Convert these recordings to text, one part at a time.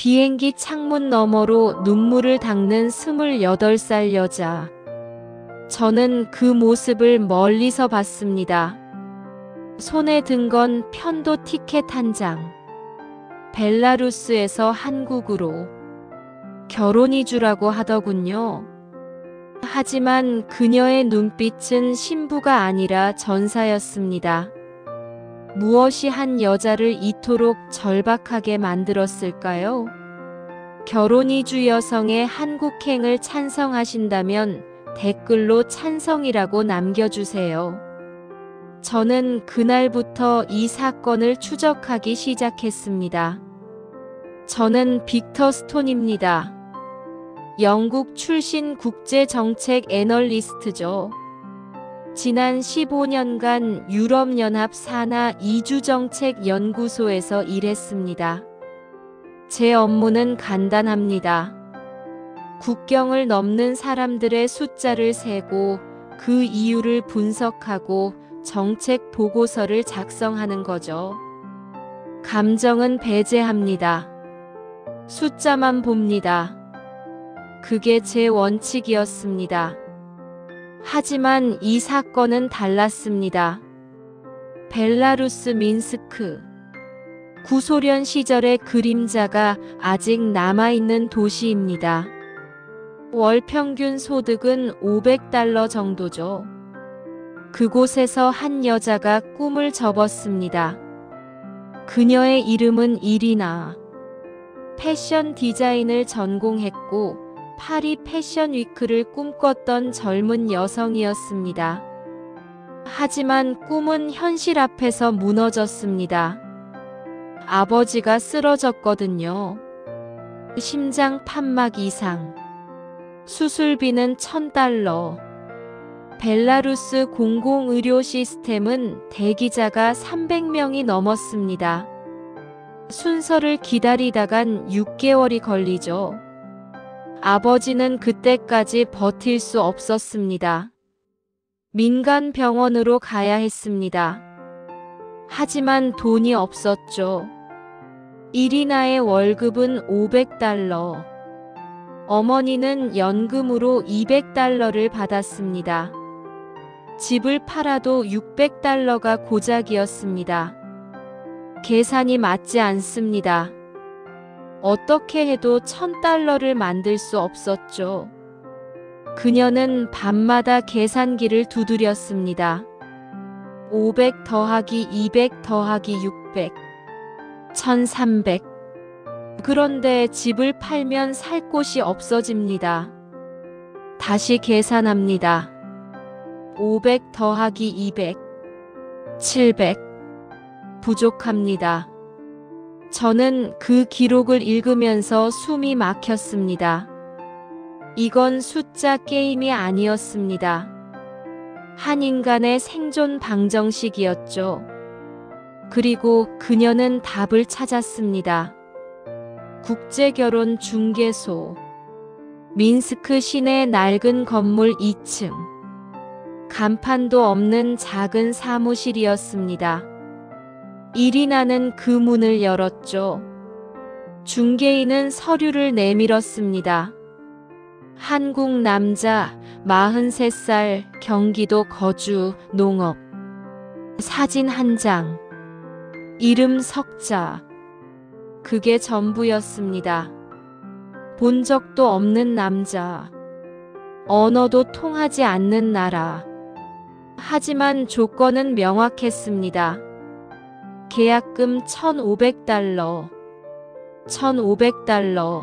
비행기 창문 너머로 눈물을 닦는 28살 여자. 저는 그 모습을 멀리서 봤습니다. 손에 든 건 편도 티켓 한 장. 벨라루스에서 한국으로 결혼 이주라고 하더군요. 하지만 그녀의 눈빛은 신부가 아니라 전사였습니다. 무엇이 한 여자를 이토록 절박하게 만들었을까요? 결혼 이주 여성의 한국행을 찬성하신다면 댓글로 찬성이라고 남겨주세요. 저는 그날부터 이 사건을 추적하기 시작했습니다. 저는 빅터 스톤입니다. 영국 출신 국제정책 애널리스트죠. 지난 15년간 유럽연합 산하 이주정책연구소에서 일했습니다. 제 업무는 간단합니다. 국경을 넘는 사람들의 숫자를 세고 그 이유를 분석하고 정책 보고서를 작성하는 거죠. 감정은 배제합니다. 숫자만 봅니다. 그게 제 원칙이었습니다. 하지만 이 사건은 달랐습니다. 벨라루스 민스크. 구소련 시절의 그림자가 아직 남아있는 도시입니다. 월 평균 소득은 $500 정도죠. 그곳에서 한 여자가 꿈을 접었습니다. 그녀의 이름은 이리나. 패션 디자인을 전공했고 파리 패션 위크를 꿈꿨던 젊은 여성이었습니다. 하지만 꿈은 현실 앞에서 무너졌습니다. 아버지가 쓰러졌거든요. 심장 판막 이상. 수술비는 $1000. 벨라루스 공공의료 시스템은 대기자가 300명이 넘었습니다. 순서를 기다리다간 6개월이 걸리죠. 아버지는 그때까지 버틸 수 없었습니다. 민간 병원으로 가야 했습니다. 하지만 돈이 없었죠. 이리나의 월급은 $500. 어머니는 연금으로 $200를 받았습니다. 집을 팔아도 $600가 고작이었습니다. 계산이 맞지 않습니다. 어떻게 해도 $1000를 만들 수 없었죠. 그녀는 밤마다 계산기를 두드렸습니다. 500 더하기 200 더하기 600, 1300. 그런데 집을 팔면 살 곳이 없어집니다. 다시 계산합니다. 500 더하기 200, 700. 부족합니다. 저는 그 기록을 읽으면서 숨이 막혔습니다. 이건 숫자 게임이 아니었습니다. 한 인간의 생존 방정식이었죠. 그리고 그녀는 답을 찾았습니다. 국제결혼 중개소. 민스크 시내 낡은 건물 2층. 간판도 없는 작은 사무실이었습니다. 이리나는 그 문을 열었죠. 중개인은 서류를 내밀었습니다. 한국 남자, 43살, 경기도 거주, 농업. 사진 한 장. 이름 석자. 그게 전부였습니다. 본 적도 없는 남자. 언어도 통하지 않는 나라. 하지만 조건은 명확했습니다. 계약금 $1500. $1500.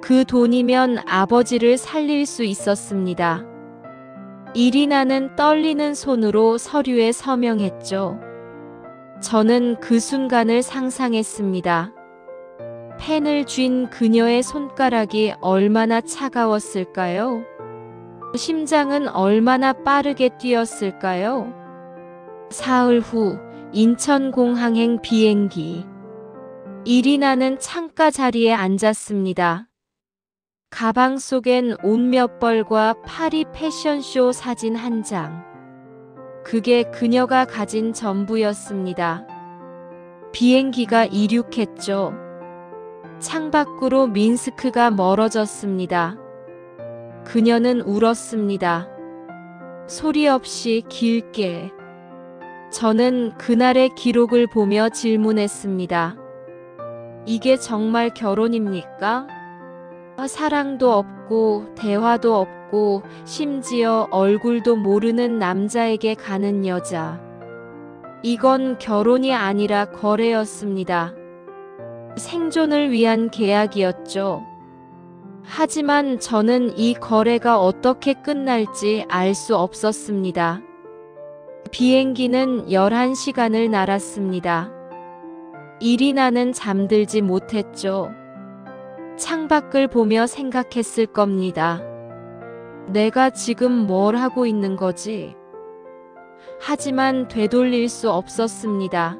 그 돈이면 아버지를 살릴 수 있었습니다. 이리나는 떨리는 손으로 서류에 서명했죠. 저는 그 순간을 상상했습니다. 펜을 쥔 그녀의 손가락이 얼마나 차가웠을까요? 심장은 얼마나 빠르게 뛰었을까요? 사흘 후 인천공항행 비행기. 이리나는 창가 자리에 앉았습니다. 가방 속엔 옷 몇 벌과 파리 패션쇼 사진 한 장. 그게 그녀가 가진 전부였습니다. 비행기가 이륙했죠. 창밖으로 민스크가 멀어졌습니다. 그녀는 울었습니다. 소리 없이 길게. 저는 그날의 기록을 보며 질문했습니다. 이게 정말 결혼입니까? 사랑도 없고 대화도 없고 심지어 얼굴도 모르는 남자에게 가는 여자. 이건 결혼이 아니라 거래였습니다. 생존을 위한 계약이었죠. 하지만 저는 이 거래가 어떻게 끝날지 알 수 없었습니다. 비행기는 11시간을 날았습니다. 이리나는 잠들지 못했죠. 창밖을 보며 생각했을 겁니다. 내가 지금 뭘 하고 있는 거지? 하지만 되돌릴 수 없었습니다.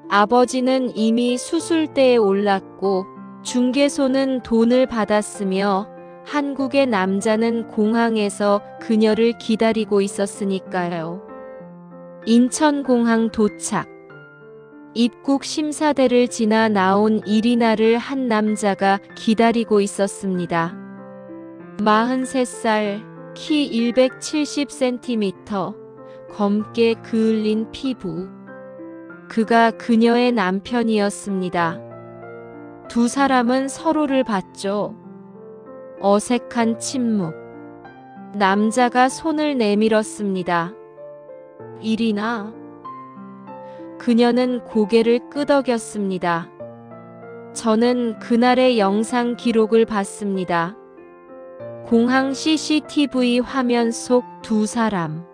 아버지는 이미 수술대에 올랐고 중개소는 돈을 받았으며 한국의 남자는 공항에서 그녀를 기다리고 있었으니까요. 인천공항 도착. 입국 심사대를 지나 나온 이리나를 한 남자가 기다리고 있었습니다. 43살, 키 170cm, 검게 그을린 피부. 그가 그녀의 남편이었습니다. 두 사람은 서로를 봤죠. 어색한 침묵. 남자가 손을 내밀었습니다. 이리나. 그녀는 고개를 끄덕였습니다. 저는 그날의 영상 기록을 봤습니다. 공항 CCTV 화면 속 두 사람.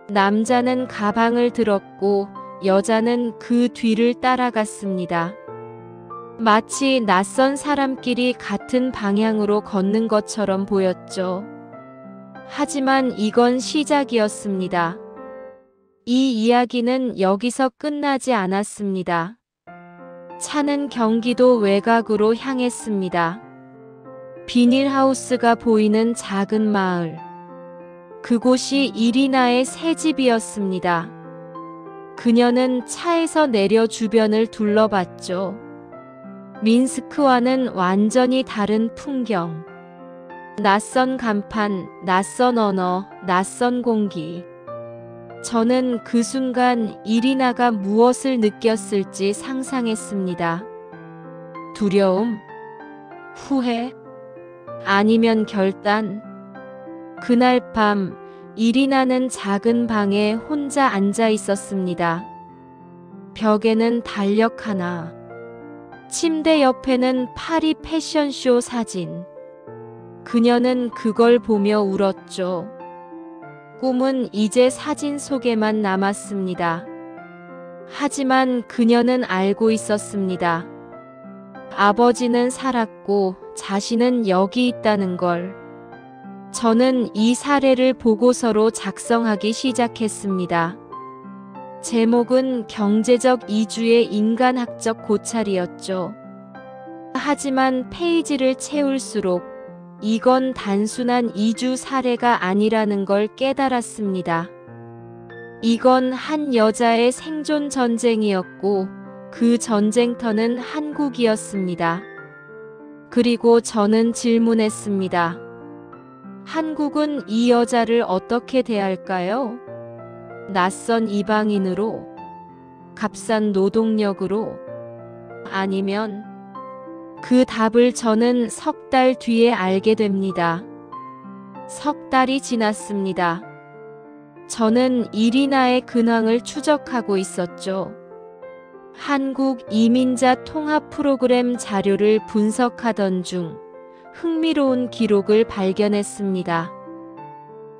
남자는 가방을 들었고 여자는 그 뒤를 따라갔습니다. 마치 낯선 사람끼리 같은 방향으로 걷는 것처럼 보였죠. 하지만 이건 시작이었습니다. 이 이야기는 여기서 끝나지 않았습니다. 차는 경기도 외곽으로 향했습니다. 비닐하우스가 보이는 작은 마을. 그곳이 이리나의 새 집이었습니다. 그녀는 차에서 내려 주변을 둘러봤죠. 민스크와는 완전히 다른 풍경. 낯선 간판, 낯선 언어, 낯선 공기. 저는 그 순간 이리나가 무엇을 느꼈을지 상상했습니다. 두려움? 후회? 아니면 결단? 그날 밤 이리나는 작은 방에 혼자 앉아 있었습니다. 벽에는 달력 하나. 침대 옆에는 파리 패션쇼 사진. 그녀는 그걸 보며 울었죠. 꿈은 이제 사진 속에만 남았습니다. 하지만 그녀는 알고 있었습니다. 아버지는 살았고 자신은 여기 있다는 걸. 저는 이 사례를 보고서로 작성하기 시작했습니다. 제목은 경제적 이주의 인간학적 고찰이었죠. 하지만 페이지를 채울수록 이건 단순한 이주 사례가 아니라는 걸 깨달았습니다. 이건 한 여자의 생존 전쟁이었고 그 전쟁터는 한국이었습니다. 그리고 저는 질문했습니다. 한국은 이 여자를 어떻게 대할까요? 낯선 이방인으로? 값싼 노동력으로? 아니면? 그 답을 저는 석 달 뒤에 알게 됩니다. 석 달이 지났습니다. 저는 이리나의 근황을 추적하고 있었죠. 한국 이민자 통합 프로그램 자료를 분석하던 중 흥미로운 기록을 발견했습니다.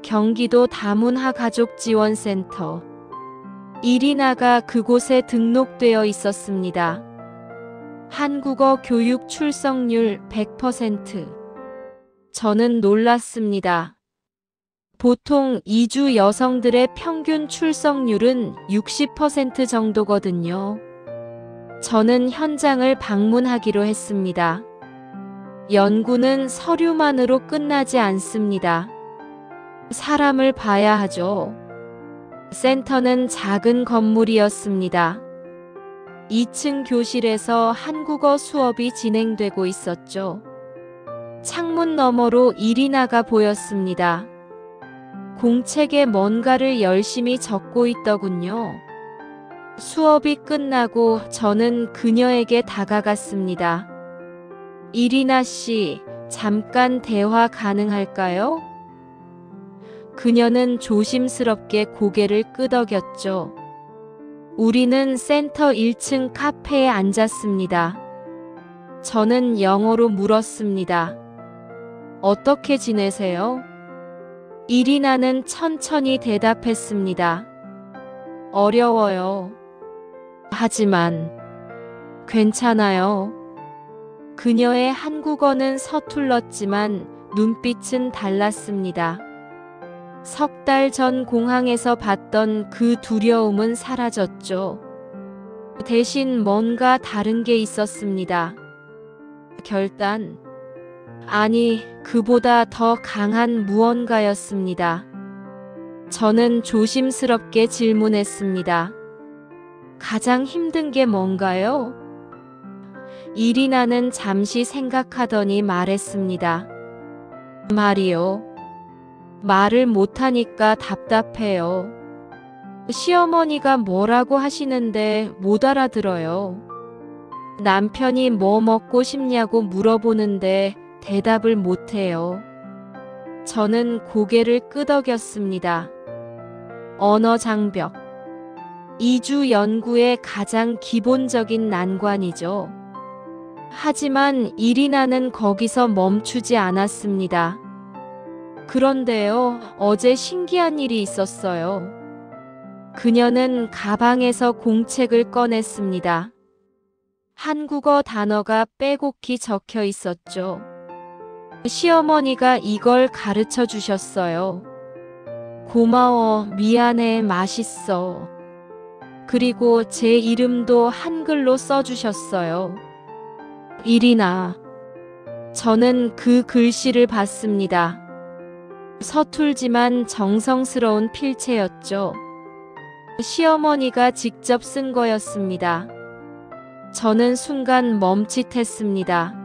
경기도 다문화 가족지원센터. 이리나가 그곳에 등록되어 있었습니다. 한국어 교육 출석률 100%. 저는 놀랐습니다. 보통 이주 여성들의 평균 출석률은 60% 정도거든요. 저는 현장을 방문하기로 했습니다. 연구는 서류만으로 끝나지 않습니다. 사람을 봐야 하죠. 센터는 작은 건물이었습니다. 2층 교실에서 한국어 수업이 진행되고 있었죠. 창문 너머로 이리나가 보였습니다. 공책에 뭔가를 열심히 적고 있더군요. 수업이 끝나고 저는 그녀에게 다가갔습니다. 이리나 씨, 잠깐 대화 가능할까요? 그녀는 조심스럽게 고개를 끄덕였죠. 우리는 센터 1층 카페에 앉았습니다. 저는 영어로 물었습니다. 어떻게 지내세요? 이리나는 천천히 대답했습니다. 어려워요. 하지만 괜찮아요. 그녀의 한국어는 서툴렀지만 눈빛은 달랐습니다. 석 달 전 공항에서 봤던 그 두려움은 사라졌죠. 대신 뭔가 다른 게 있었습니다. 결단. 아니, 그보다 더 강한 무언가였습니다. 저는 조심스럽게 질문했습니다. 가장 힘든 게 뭔가요? 이리나는 잠시 생각하더니 말했습니다. 말이요. 말을 못하니까 답답해요. 시어머니가 뭐라고 하시는데 못 알아들어요. 남편이 뭐 먹고 싶냐고 물어보는데 대답을 못해요. 저는 고개를 끄덕였습니다. 언어 장벽. 이주 연구의 가장 기본적인 난관이죠. 하지만 이리나는 거기서 멈추지 않았습니다. 그런데요, 어제 신기한 일이 있었어요. 그녀는 가방에서 공책을 꺼냈습니다. 한국어 단어가 빼곡히 적혀 있었죠. 시어머니가 이걸 가르쳐 주셨어요. 고마워, 미안해, 맛있어. 그리고 제 이름도 한글로 써주셨어요. 이리나. 저는 그 글씨를 봤습니다. 서툴지만 정성스러운 필체였죠. 시어머니가 직접 쓴 거였습니다. 저는 순간 멈칫했습니다.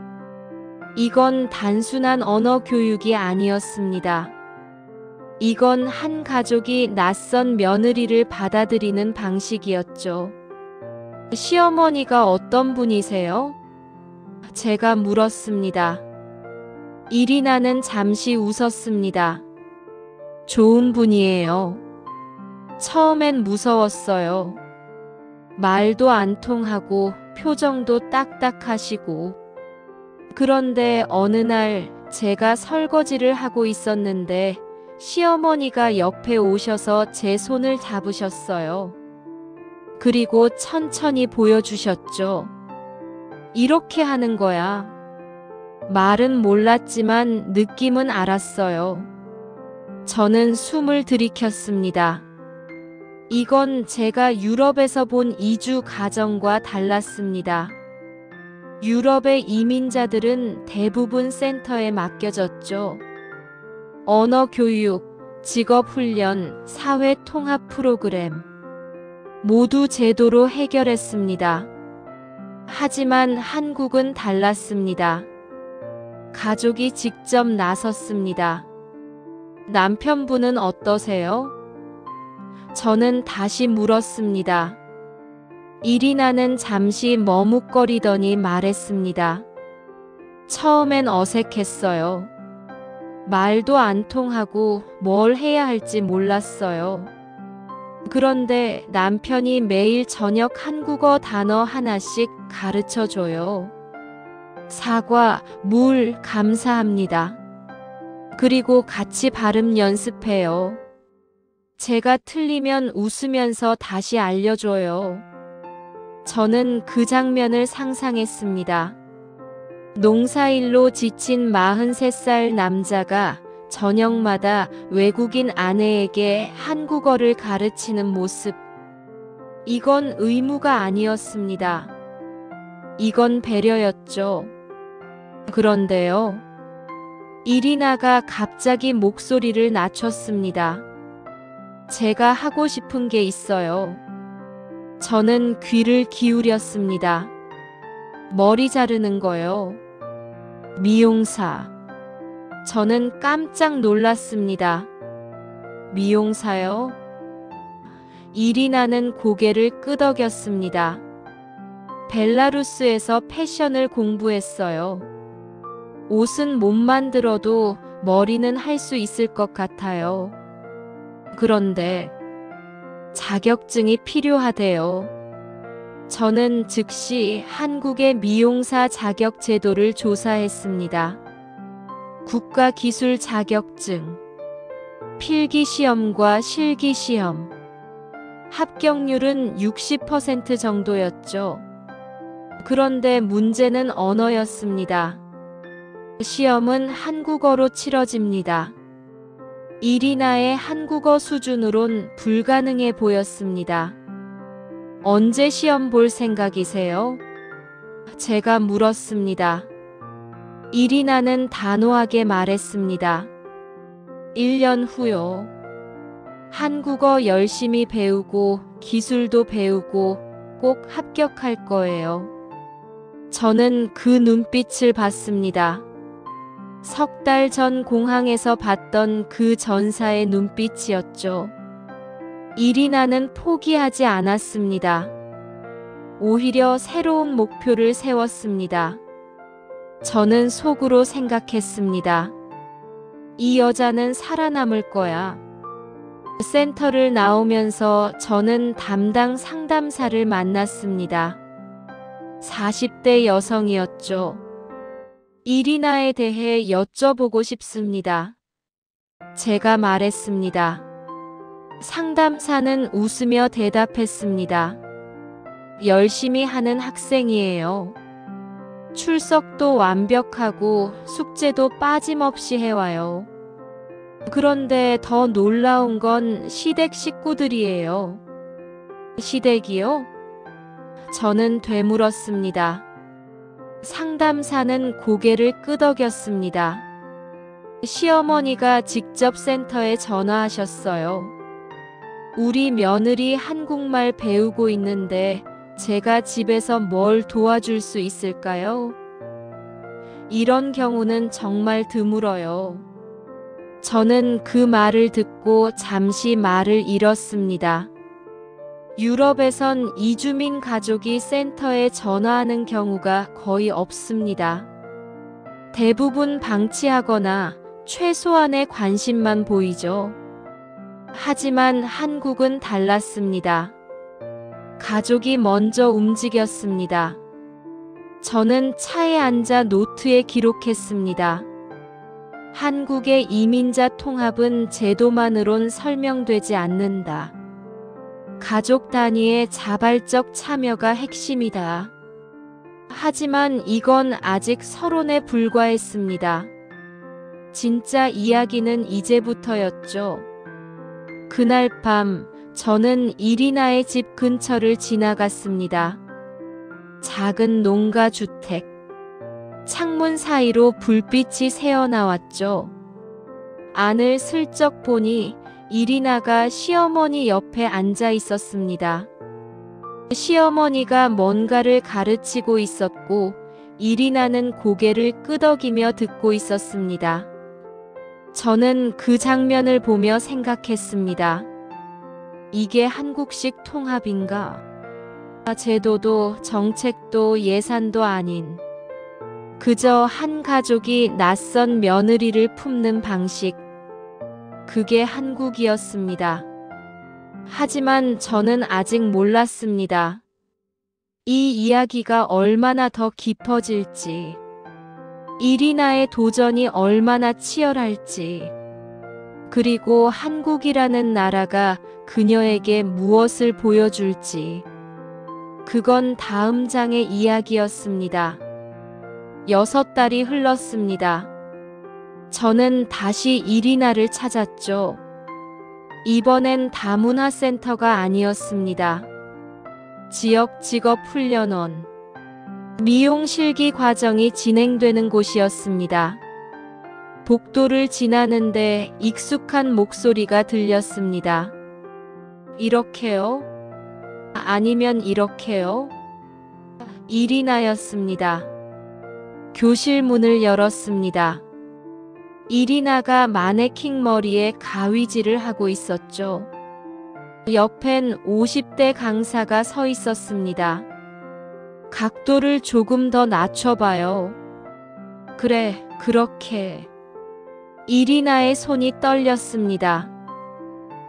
이건 단순한 언어 교육이 아니었습니다. 이건 한 가족이 낯선 며느리를 받아들이는 방식이었죠. 시어머니가 어떤 분이세요? 제가 물었습니다. 이리나는 잠시 웃었습니다. 좋은 분이에요. 처음엔 무서웠어요. 말도 안 통하고 표정도 딱딱하시고. 그런데 어느 날 제가 설거지를 하고 있었는데 시어머니가 옆에 오셔서 제 손을 잡으셨어요. 그리고 천천히 보여주셨죠. 이렇게 하는 거야. 말은 몰랐지만 느낌은 알았어요. 저는 숨을 들이켰습니다. 이건 제가 유럽에서 본 이주 가정과 달랐습니다. 유럽의 이민자들은 대부분 센터에 맡겨졌죠. 언어 교육, 직업 훈련, 사회 통합 프로그램. 모두 제도로 해결했습니다. 하지만 한국은 달랐습니다. 가족이 직접 나섰습니다. 남편분은 어떠세요? 저는 다시 물었습니다. 이리나는 잠시 머뭇거리더니 말했습니다. 처음엔 어색했어요. 말도 안 통하고 뭘 해야 할지 몰랐어요. 그런데 남편이 매일 저녁 한국어 단어 하나씩 가르쳐 줘요. 사과, 물, 감사합니다. 그리고 같이 발음 연습해요. 제가 틀리면 웃으면서 다시 알려줘요. 저는 그 장면을 상상했습니다. 농사일로 지친 43살 남자가 저녁마다 외국인 아내에게 한국어를 가르치는 모습. 이건 의무가 아니었습니다. 이건 배려였죠. 그런데요. 이리나가 갑자기 목소리를 낮췄습니다. 제가 하고 싶은 게 있어요. 저는 귀를 기울였습니다. 머리 자르는 거요. 미용사. 저는 깜짝 놀랐습니다. 미용사요? 이리나는 고개를 끄덕였습니다. 벨라루스에서 패션을 공부했어요. 옷은 못 만들어도 머리는 할 수 있을 것 같아요. 그런데 자격증이 필요하대요. 저는 즉시 한국의 미용사 자격 제도를 조사했습니다. 국가기술 자격증, 필기시험과 실기시험. 합격률은 60% 정도였죠. 그런데 문제는 언어였습니다. 시험은 한국어로 치러집니다. 이리나의 한국어 수준으론 불가능해 보였습니다. 언제 시험 볼 생각이세요? 제가 물었습니다. 이리나는 단호하게 말했습니다. 1년 후요. 한국어 열심히 배우고 기술도 배우고 꼭 합격할 거예요. 저는 그 눈빛을 봤습니다. 석 달 전 공항에서 봤던 그 전사의 눈빛이었죠. 이리나는 포기하지 않았습니다. 오히려 새로운 목표를 세웠습니다. 저는 속으로 생각했습니다. 이 여자는 살아남을 거야. 센터를 나오면서 저는 담당 상담사를 만났습니다. 40대 여성이었죠. 이리나에 대해 여쭤보고 싶습니다. 제가 말했습니다. 상담사는 웃으며 대답했습니다. 열심히 하는 학생이에요. 출석도 완벽하고 숙제도 빠짐없이 해와요. 그런데 더 놀라운 건 시댁 식구들이에요. 시댁이요? 저는 되물었습니다. 상담사는 고개를 끄덕였습니다. 시어머니가 직접 센터에 전화하셨어요. 우리 며느리 한국말 배우고 있는데 제가 집에서 뭘 도와줄 수 있을까요? 이런 경우는 정말 드물어요. 저는 그 말을 듣고 잠시 말을 잃었습니다. 유럽에선 이주민 가족이 센터에 전화하는 경우가 거의 없습니다. 대부분 방치하거나 최소한의 관심만 보이죠. 하지만 한국은 달랐습니다. 가족이 먼저 움직였습니다. 저는 차에 앉아 노트에 기록했습니다. 한국의 이민자 통합은 제도만으론 설명되지 않는다. 가족 단위의 자발적 참여가 핵심이다. 하지만 이건 아직 서론에 불과했습니다. 진짜 이야기는 이제부터였죠. 그날 밤 저는 이리나의 집 근처를 지나갔습니다. 작은 농가 주택. 창문 사이로 불빛이 새어나왔죠. 안을 슬쩍 보니 이리나가 시어머니 옆에 앉아 있었습니다. 시어머니가 뭔가를 가르치고 있었고 이리나는 고개를 끄덕이며 듣고 있었습니다. 저는 그 장면을 보며 생각했습니다. 이게 한국식 통합인가? 제도도 정책도 예산도 아닌 그저 한 가족이 낯선 며느리를 품는 방식. 그게 한국이었습니다. 하지만 저는 아직 몰랐습니다. 이 이야기가 얼마나 더 깊어질지, 이리나의 도전이 얼마나 치열할지, 그리고 한국이라는 나라가 그녀에게 무엇을 보여줄지. 그건 다음 장의 이야기였습니다. 6달이 흘렀습니다. 저는 다시 이리나를 찾았죠. 이번엔 다문화센터가 아니었습니다. 지역 직업 훈련원, 미용 실기 과정이 진행되는 곳이었습니다. 복도를 지나는데 익숙한 목소리가 들렸습니다. 이렇게요? 아니면 이렇게요? 이리나였습니다. 교실 문을 열었습니다. 이리나가 마네킹 머리에 가위질을 하고 있었죠. 옆엔 50대 강사가 서 있었습니다. 각도를 조금 더 낮춰봐요. 그래, 그렇게. 이리나의 손이 떨렸습니다.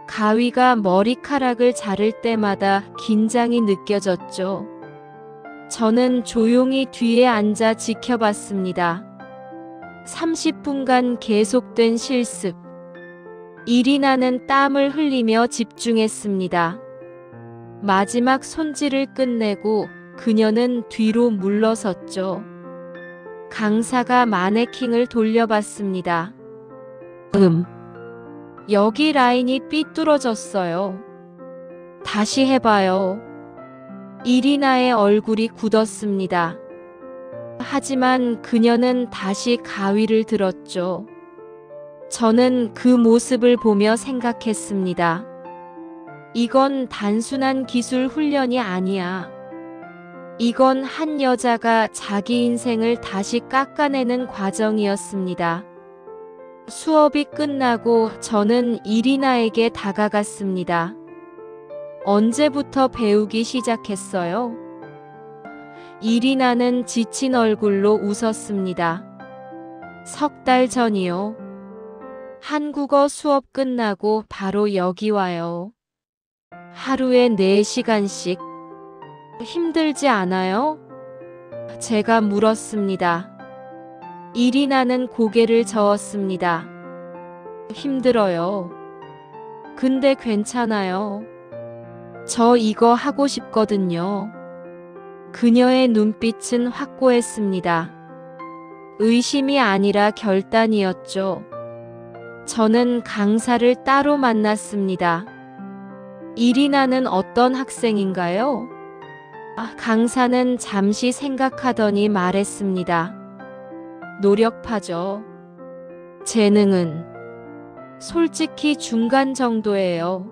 가위가 머리카락을 자를 때마다 긴장이 느껴졌죠. 저는 조용히 뒤에 앉아 지켜봤습니다. 30분간 계속된 실습. 이리나는 땀을 흘리며 집중했습니다. 마지막 손질을 끝내고 그녀는 뒤로 물러섰죠. 강사가 마네킹을 돌려봤습니다. 여기 라인이 삐뚤어졌어요. 다시 해봐요. 이리나의 얼굴이 굳었습니다. 하지만 그녀는 다시 가위를 들었죠. 저는 그 모습을 보며 생각했습니다. 이건 단순한 기술 훈련이 아니야. 이건 한 여자가 자기 인생을 다시 깎아내는 과정이었습니다. 수업이 끝나고 저는 이리나에게 다가갔습니다. 언제부터 배우기 시작했어요? 이리나는 지친 얼굴로 웃었습니다. 3달 전이요. 한국어 수업 끝나고 바로 여기 와요. 하루에 4시간씩. 힘들지 않아요? 제가 물었습니다. 이리나는 고개를 저었습니다. 힘들어요. 근데 괜찮아요. 저 이거 하고 싶거든요. 그녀의 눈빛은 확고했습니다. 의심이 아니라 결단이었죠. 저는 강사를 따로 만났습니다. 이리나는 어떤 학생인가요? 강사는 잠시 생각하더니 말했습니다. 노력파죠. 재능은 솔직히 중간 정도예요.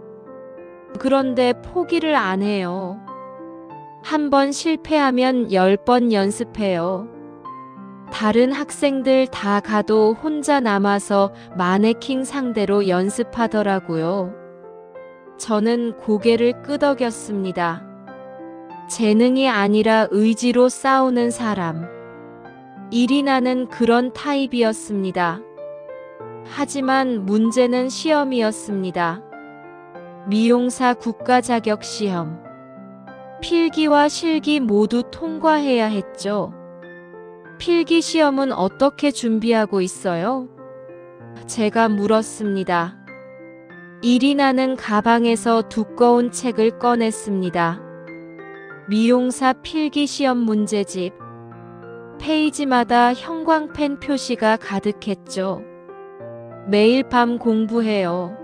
그런데 포기를 안 해요. 한 번 실패하면 10번 연습해요. 다른 학생들 다 가도 혼자 남아서 마네킹 상대로 연습하더라고요. 저는 고개를 끄덕였습니다. 재능이 아니라 의지로 싸우는 사람. 이리나는 그런 타입이었습니다. 하지만 문제는 시험이었습니다. 미용사 국가 자격 시험. 필기와 실기 모두 통과해야 했죠. 필기 시험은 어떻게 준비하고 있어요? 제가 물었습니다. 이리나는 가방에서 두꺼운 책을 꺼냈습니다. 미용사 필기 시험 문제집. 페이지마다 형광펜 표시가 가득했죠. 매일 밤 공부해요.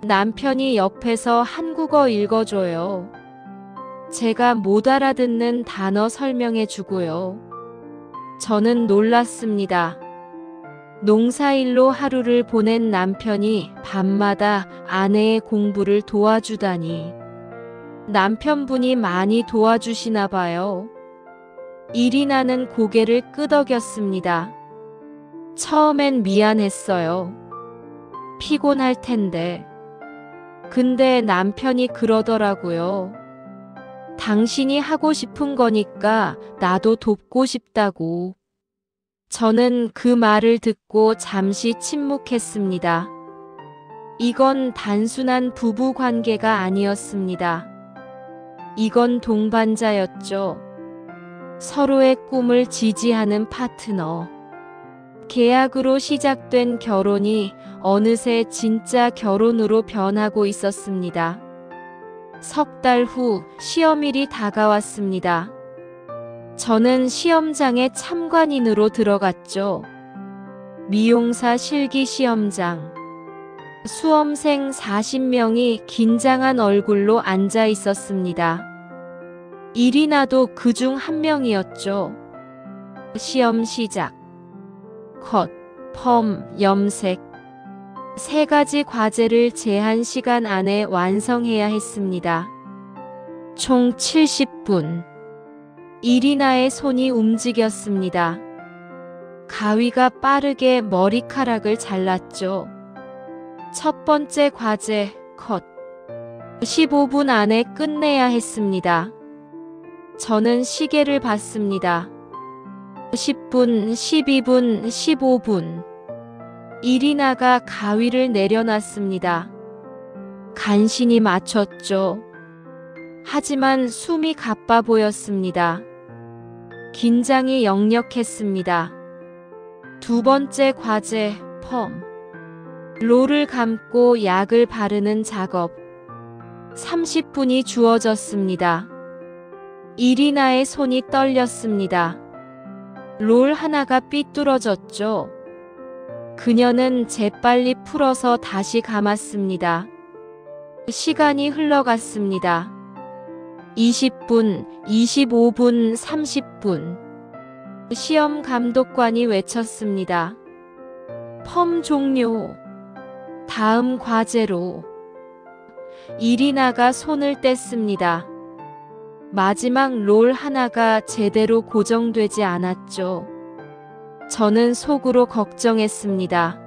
남편이 옆에서 한국어 읽어줘요. 제가 못 알아듣는 단어 설명해 주고요. 저는 놀랐습니다. 농사일로 하루를 보낸 남편이 밤마다 아내의 공부를 도와주다니. 남편분이 많이 도와주시나 봐요. 이리나는 고개를 끄덕였습니다. 처음엔 미안했어요. 피곤할 텐데. 근데 남편이 그러더라고요. 당신이 하고 싶은 거니까 나도 돕고 싶다고. 저는 그 말을 듣고 잠시 침묵했습니다. 이건 단순한 부부 관계가 아니었습니다. 이건 동반자였죠. 서로의 꿈을 지지하는 파트너. 계약으로 시작된 결혼이 어느새 진짜 결혼으로 변하고 있었습니다. 3달 후 시험일이 다가왔습니다. 저는 시험장에 참관인으로 들어갔죠. 미용사 실기 시험장. 수험생 40명이 긴장한 얼굴로 앉아 있었습니다. 이리나도 그중 한 명이었죠. 시험 시작. 컷, 펌, 염색. 3가지 과제를 제한 시간 안에 완성해야 했습니다. 총 70분. 이리나의 손이 움직였습니다. 가위가 빠르게 머리카락을 잘랐죠. 첫 번째 과제, 컷. 15분 안에 끝내야 했습니다. 저는 시계를 봤습니다. 10분, 12분, 15분. 이리나가 가위를 내려놨습니다. 간신히 맞췄죠. 하지만 숨이 가빠 보였습니다. 긴장이 역력했습니다. 두 번째 과제, 펌. 롤을 감고 약을 바르는 작업. 30분이 주어졌습니다. 이리나의 손이 떨렸습니다. 롤 하나가 삐뚤어졌죠. 그녀는 재빨리 풀어서 다시 감았습니다. 시간이 흘러갔습니다. 20분, 25분, 30분. 시험 감독관이 외쳤습니다. 펌 종료. 다음 과제로. 이리나가 손을 뗐습니다. 마지막 롤 하나가 제대로 고정되지 않았죠. 저는 속으로 걱정했습니다.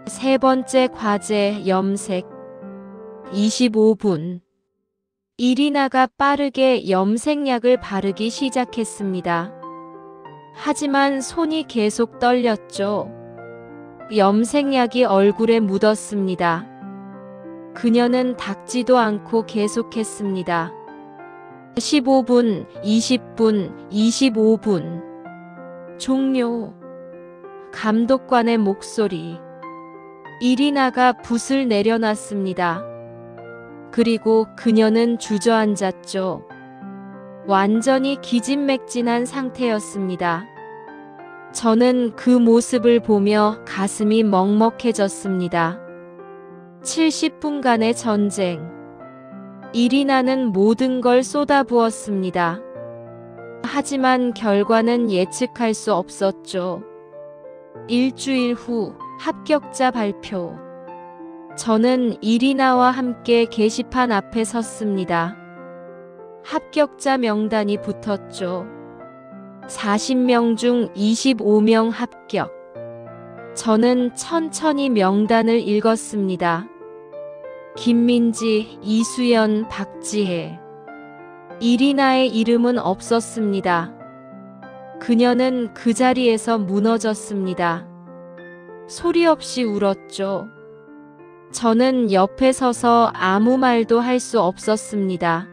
세 번째 과제, 염색. 25분. 이리나가 빠르게 염색약을 바르기 시작했습니다. 하지만 손이 계속 떨렸죠. 염색약이 얼굴에 묻었습니다. 그녀는 닦지도 않고 계속했습니다. 15분, 20분, 25분. 종료. 감독관의 목소리. 이리나가 붓을 내려놨습니다. 그리고 그녀는 주저앉았죠. 완전히 기진맥진한 상태였습니다. 저는 그 모습을 보며 가슴이 먹먹해졌습니다. 70분간의 전쟁. 이리나는 모든 걸 쏟아부었습니다. 하지만 결과는 예측할 수 없었죠. 일주일 후 합격자 발표. 저는 이리나와 함께 게시판 앞에 섰습니다. 합격자 명단이 붙었죠. 40명 중 25명 합격. 저는 천천히 명단을 읽었습니다. 김민지, 이수연, 박지혜. 이리나의 이름은 없었습니다. 그녀는 그 자리에서 무너졌습니다. 소리 없이 울었죠. 저는 옆에 서서 아무 말도 할 수 없었습니다.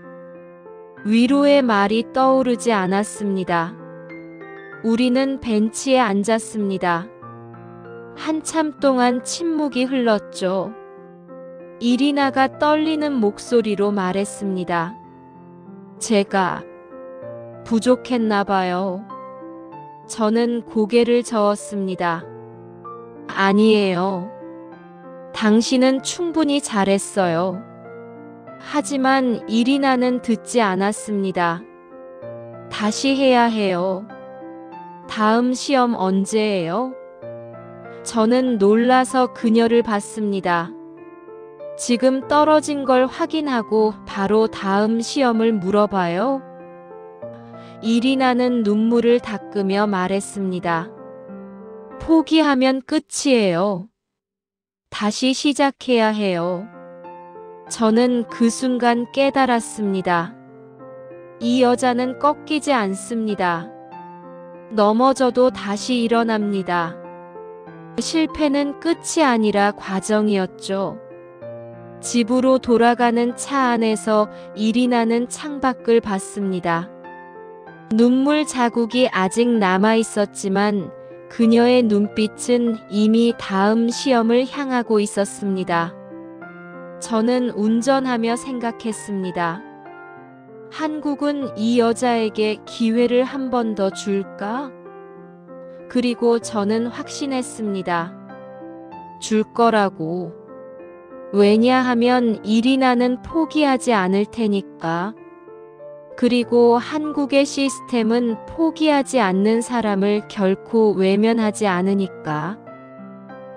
위로의 말이 떠오르지 않았습니다. 우리는 벤치에 앉았습니다. 한참 동안 침묵이 흘렀죠. 이리나가 떨리는 목소리로 말했습니다. 제가 부족했나 봐요. 저는 고개를 저었습니다. 아니에요. 당신은 충분히 잘했어요. 하지만 이리나는 듣지 않았습니다. 다시 해야 해요. 다음 시험 언제예요? 저는 놀라서 그녀를 봤습니다. 지금 떨어진 걸 확인하고 바로 다음 시험을 물어봐요? 이리나는 눈물을 닦으며 말했습니다. 포기하면 끝이에요. 다시 시작해야 해요. 저는 그 순간 깨달았습니다. 이 여자는 꺾이지 않습니다. 넘어져도 다시 일어납니다. 실패는 끝이 아니라 과정이었죠. 집으로 돌아가는 차 안에서 이리나는 창밖을 봤습니다. 눈물 자국이 아직 남아 있었지만 그녀의 눈빛은 이미 다음 시험을 향하고 있었습니다. 저는 운전하며 생각했습니다. 한국은 이 여자에게 기회를 한 번 더 줄까? 그리고 저는 확신했습니다. 줄 거라고. 왜냐하면 이리나는 포기하지 않을 테니까. 그리고 한국의 시스템은 포기하지 않는 사람을 결코 외면하지 않으니까.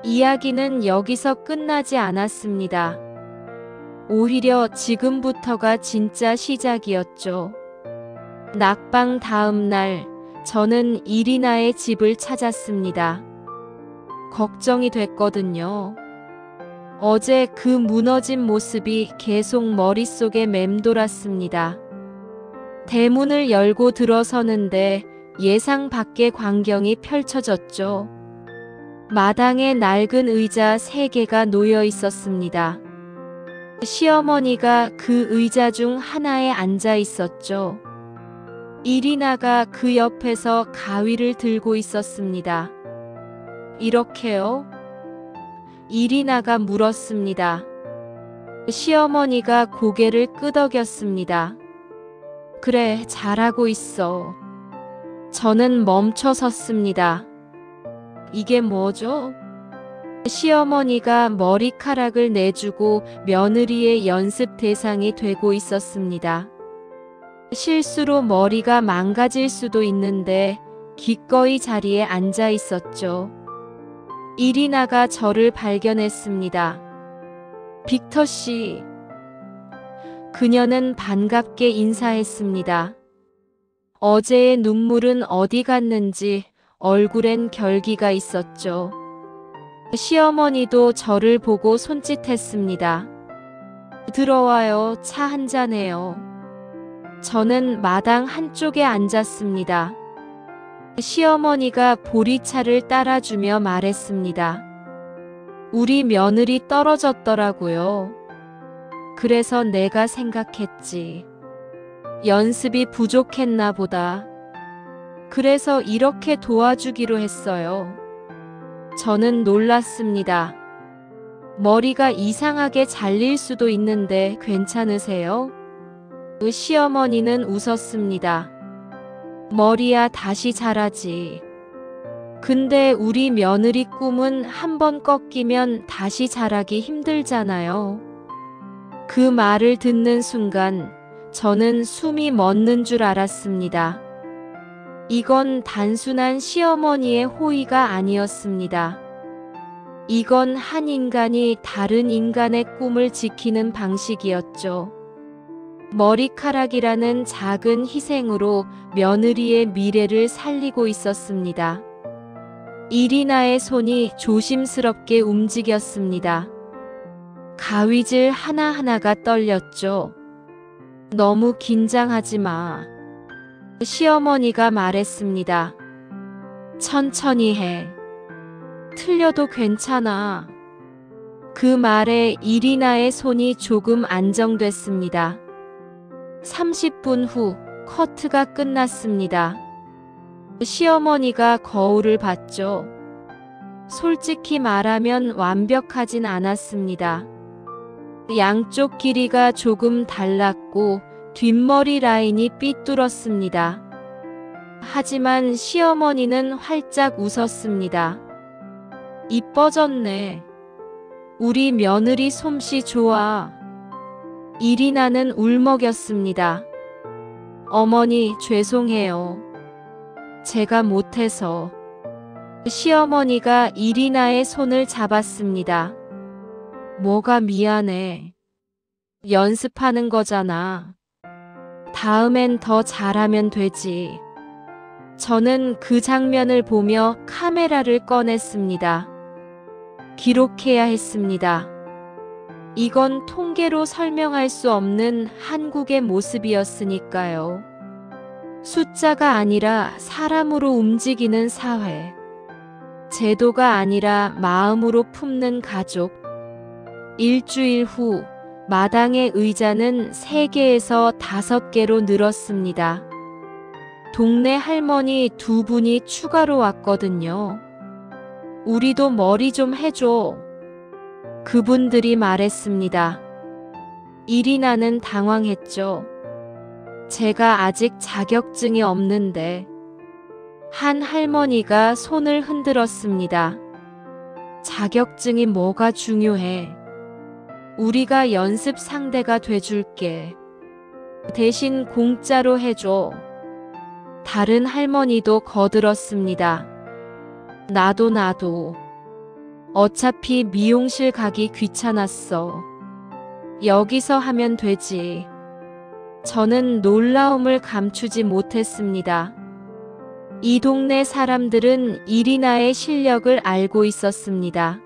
이야기는 여기서 끝나지 않았습니다. 오히려 지금부터가 진짜 시작이었죠. 낙방 다음 날, 저는 이리나의 집을 찾았습니다. 걱정이 됐거든요. 어제 그 무너진 모습이 계속 머릿속에 맴돌았습니다. 대문을 열고 들어서는데 예상 밖의 광경이 펼쳐졌죠. 마당에 낡은 의자 3개가 놓여 있었습니다. 시어머니가 그 의자 중 하나에 앉아 있었죠. 이리나가 그 옆에서 가위를 들고 있었습니다. 이렇게요? 이리나가 물었습니다. 시어머니가 고개를 끄덕였습니다. 그래, 잘하고 있어. 저는 멈춰 섰습니다. 이게 뭐죠? 시어머니가 머리카락을 내주고 며느리의 연습 대상이 되고 있었습니다. 실수로 머리가 망가질 수도 있는데 기꺼이 자리에 앉아 있었죠. 이리나가 저를 발견했습니다. 빅터 씨. 그녀는 반갑게 인사했습니다. 어제의 눈물은 어디 갔는지 얼굴엔 결기가 있었죠. 시어머니도 저를 보고 손짓했습니다. 들어와요, 차 한잔해요. 저는 마당 한쪽에 앉았습니다. 시어머니가 보리차를 따라주며 말했습니다. 우리 며느리 떨어졌더라고요. 그래서 내가 생각했지. 연습이 부족했나 보다. 그래서 이렇게 도와주기로 했어요. 저는 놀랐습니다. 머리가 이상하게 잘릴 수도 있는데 괜찮으세요? 시어머니는 웃었습니다. 머리야 다시 자라지. 근데 우리 며느리 꿈은 한번 꺾이면 다시 자라기 힘들잖아요. 그 말을 듣는 순간 저는 숨이 멎는 줄 알았습니다. 이건 단순한 시어머니의 호의가 아니었습니다. 이건 한 인간이 다른 인간의 꿈을 지키는 방식이었죠. 머리카락이라는 작은 희생으로 며느리의 미래를 살리고 있었습니다. 이리나의 손이 조심스럽게 움직였습니다. 가위질 하나하나가 떨렸죠. 너무 긴장하지 마. 시어머니가 말했습니다. 천천히 해. 틀려도 괜찮아. 그 말에 이리나의 손이 조금 안정됐습니다. 30분 후 커트가 끝났습니다. 시어머니가 거울을 봤죠. 솔직히 말하면 완벽하진 않았습니다. 양쪽 길이가 조금 달랐고 뒷머리 라인이 삐뚤었습니다. 하지만 시어머니는 활짝 웃었습니다. 이뻐졌네. 우리 며느리 솜씨 좋아. 이리나는 울먹였습니다. 어머니, 죄송해요. 제가 못해서. 시어머니가 이리나의 손을 잡았습니다. 뭐가 미안해. 연습하는 거잖아. 다음엔 더 잘하면 되지. 저는 그 장면을 보며 카메라를 꺼냈습니다. 기록해야 했습니다. 이건 통계로 설명할 수 없는 한국의 모습이었으니까요. 숫자가 아니라 사람으로 움직이는 사회. 제도가 아니라 마음으로 품는 가족. 일주일 후 마당의 의자는 3개에서 5개로 늘었습니다. 동네 할머니 2분이 추가로 왔거든요. 우리도 머리 좀 해줘. 그분들이 말했습니다. 이리나는 당황했죠. 제가 아직 자격증이 없는데. 한 할머니가 손을 흔들었습니다. 자격증이 뭐가 중요해. 우리가 연습 상대가 돼줄게. 대신 공짜로 해줘. 다른 할머니도 거들었습니다. 나도. 어차피 미용실 가기 귀찮았어. 여기서 하면 되지. 저는 놀라움을 감추지 못했습니다. 이 동네 사람들은 이리나의 실력을 알고 있었습니다.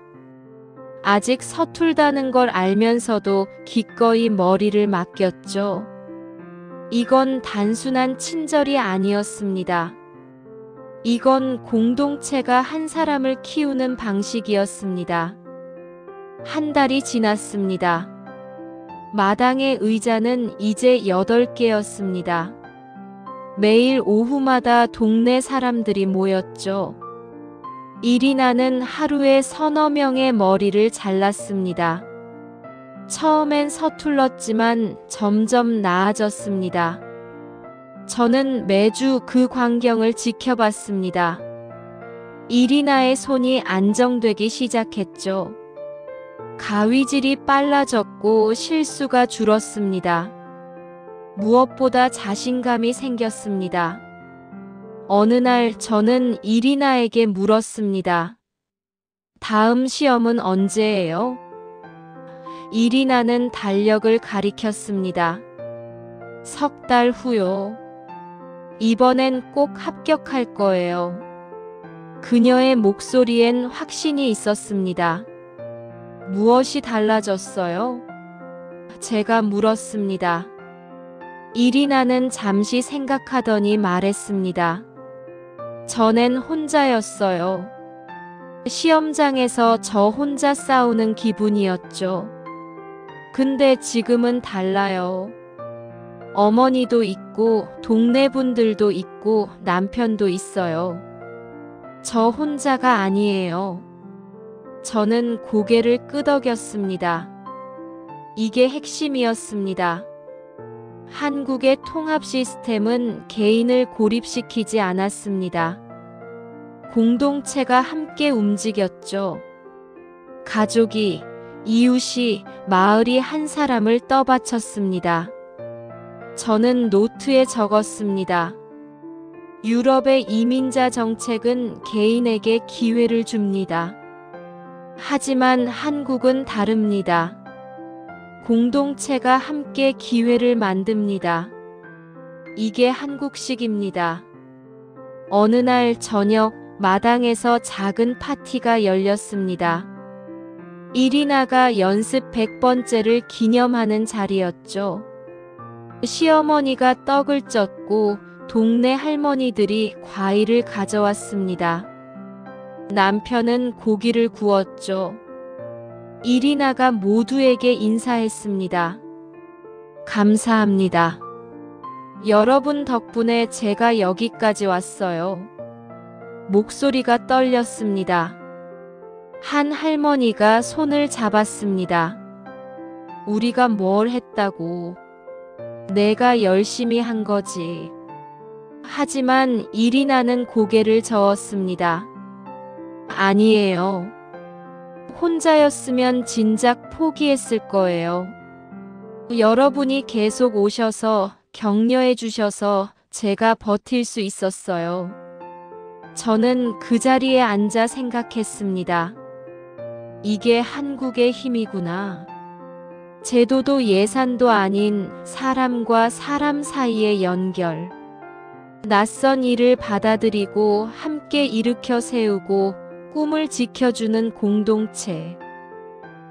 아직 서툴다는 걸 알면서도 기꺼이 머리를 맡겼죠. 이건 단순한 친절이 아니었습니다. 이건 공동체가 한 사람을 키우는 방식이었습니다. 한 달이 지났습니다. 마당의 의자는 이제 8개였습니다. 매일 오후마다 동네 사람들이 모였죠. 이리나는 하루에 서너 명의 머리를 잘랐습니다. 처음엔 서툴렀지만 점점 나아졌습니다. 저는 매주 그 광경을 지켜봤습니다. 이리나의 손이 안정되기 시작했죠. 가위질이 빨라졌고 실수가 줄었습니다. 무엇보다 자신감이 생겼습니다. 어느 날 저는 이리나에게 물었습니다. 다음 시험은 언제예요? 이리나는 달력을 가리켰습니다. 3달 후요. 이번엔 꼭 합격할 거예요. 그녀의 목소리엔 확신이 있었습니다. 무엇이 달라졌어요? 제가 물었습니다. 이리나는 잠시 생각하더니 말했습니다. 전엔 혼자였어요. 시험장에서 저 혼자 싸우는 기분이었죠. 근데 지금은 달라요. 어머니도 있고 동네 분들도 있고 남편도 있어요. 저 혼자가 아니에요. 저는 고개를 끄덕였습니다. 이게 핵심이었습니다. 한국의 통합 시스템은 개인을 고립시키지 않았습니다. 공동체가 함께 움직였죠. 가족이, 이웃이, 마을이 한 사람을 떠받쳤습니다. 저는 노트에 적었습니다. 유럽의 이민자 정책은 개인에게 기회를 줍니다. 하지만 한국은 다릅니다. 공동체가 함께 기회를 만듭니다. 이게 한국식입니다. 어느 날 저녁 마당에서 작은 파티가 열렸습니다. 이리나가 연습 100번째를 기념하는 자리였죠. 시어머니가 떡을 쪘고 동네 할머니들이 과일을 가져왔습니다. 남편은 고기를 구웠죠. 이리나가 모두에게 인사했습니다. 감사합니다. 여러분 덕분에 제가 여기까지 왔어요. 목소리가 떨렸습니다. 한 할머니가 손을 잡았습니다. 우리가 뭘 했다고. 내가 열심히 한 거지. 하지만 이리나는 고개를 저었습니다. 아니에요. 혼자였으면 진작 포기했을 거예요. 여러분이 계속 오셔서 격려해 주셔서 제가 버틸 수 있었어요. 저는 그 자리에 앉아 생각했습니다. 이게 한국의 힘이구나. 제도도 예산도 아닌 사람과 사람 사이의 연결. 낯선 일을 받아들이고 함께 일으켜 세우고 꿈을 지켜주는 공동체.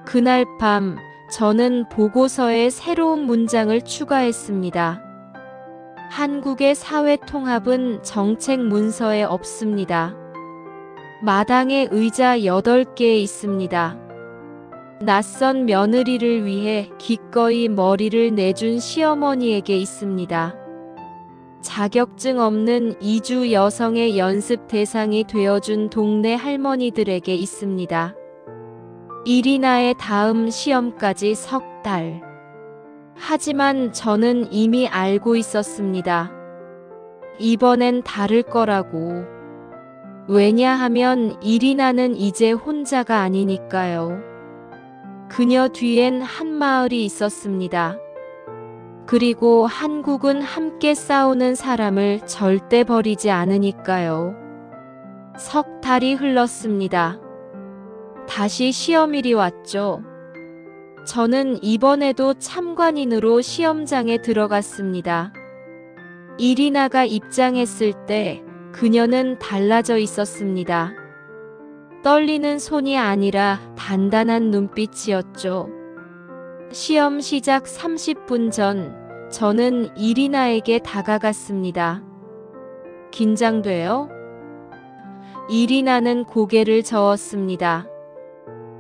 그날 밤 저는 보고서에 새로운 문장을 추가했습니다. 한국의 사회 통합은 정책 문서에 없습니다. 마당에 의자 8개 있습니다. 낯선 며느리를 위해 기꺼이 머리를 내준 시어머니에게 있습니다. 자격증 없는 이주 여성의 연습 대상이 되어준 동네 할머니들에게 있습니다. 이리나의 다음 시험까지 3달. 하지만 저는 이미 알고 있었습니다. 이번엔 다를 거라고. 왜냐하면 이리나는 이제 혼자가 아니니까요. 그녀 뒤엔 한 마을이 있었습니다. 그리고 한국은 함께 싸우는 사람을 절대 버리지 않으니까요. 3달이 흘렀습니다. 다시 시험일이 왔죠. 저는 이번에도 참관인으로 시험장에 들어갔습니다. 이리나가 입장했을 때 그녀는 달라져 있었습니다. 떨리는 손이 아니라 단단한 눈빛이었죠. 시험 시작 30분 전, 저는 이리나에게 다가갔습니다. 긴장돼요? 이리나는 고개를 저었습니다.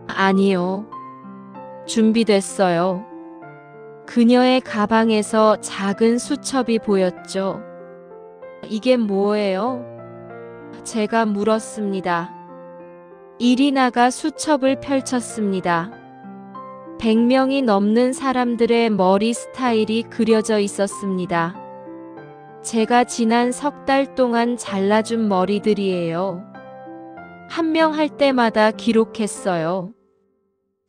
아니요. 준비됐어요. 그녀의 가방에서 작은 수첩이 보였죠. 이게 뭐예요? 제가 물었습니다. 이리나가 수첩을 펼쳤습니다. 100명이 넘는 사람들의 머리 스타일이 그려져 있었습니다. 제가 지난 석 달 동안 잘라준 머리들이에요. 한 명 할 때마다 기록했어요.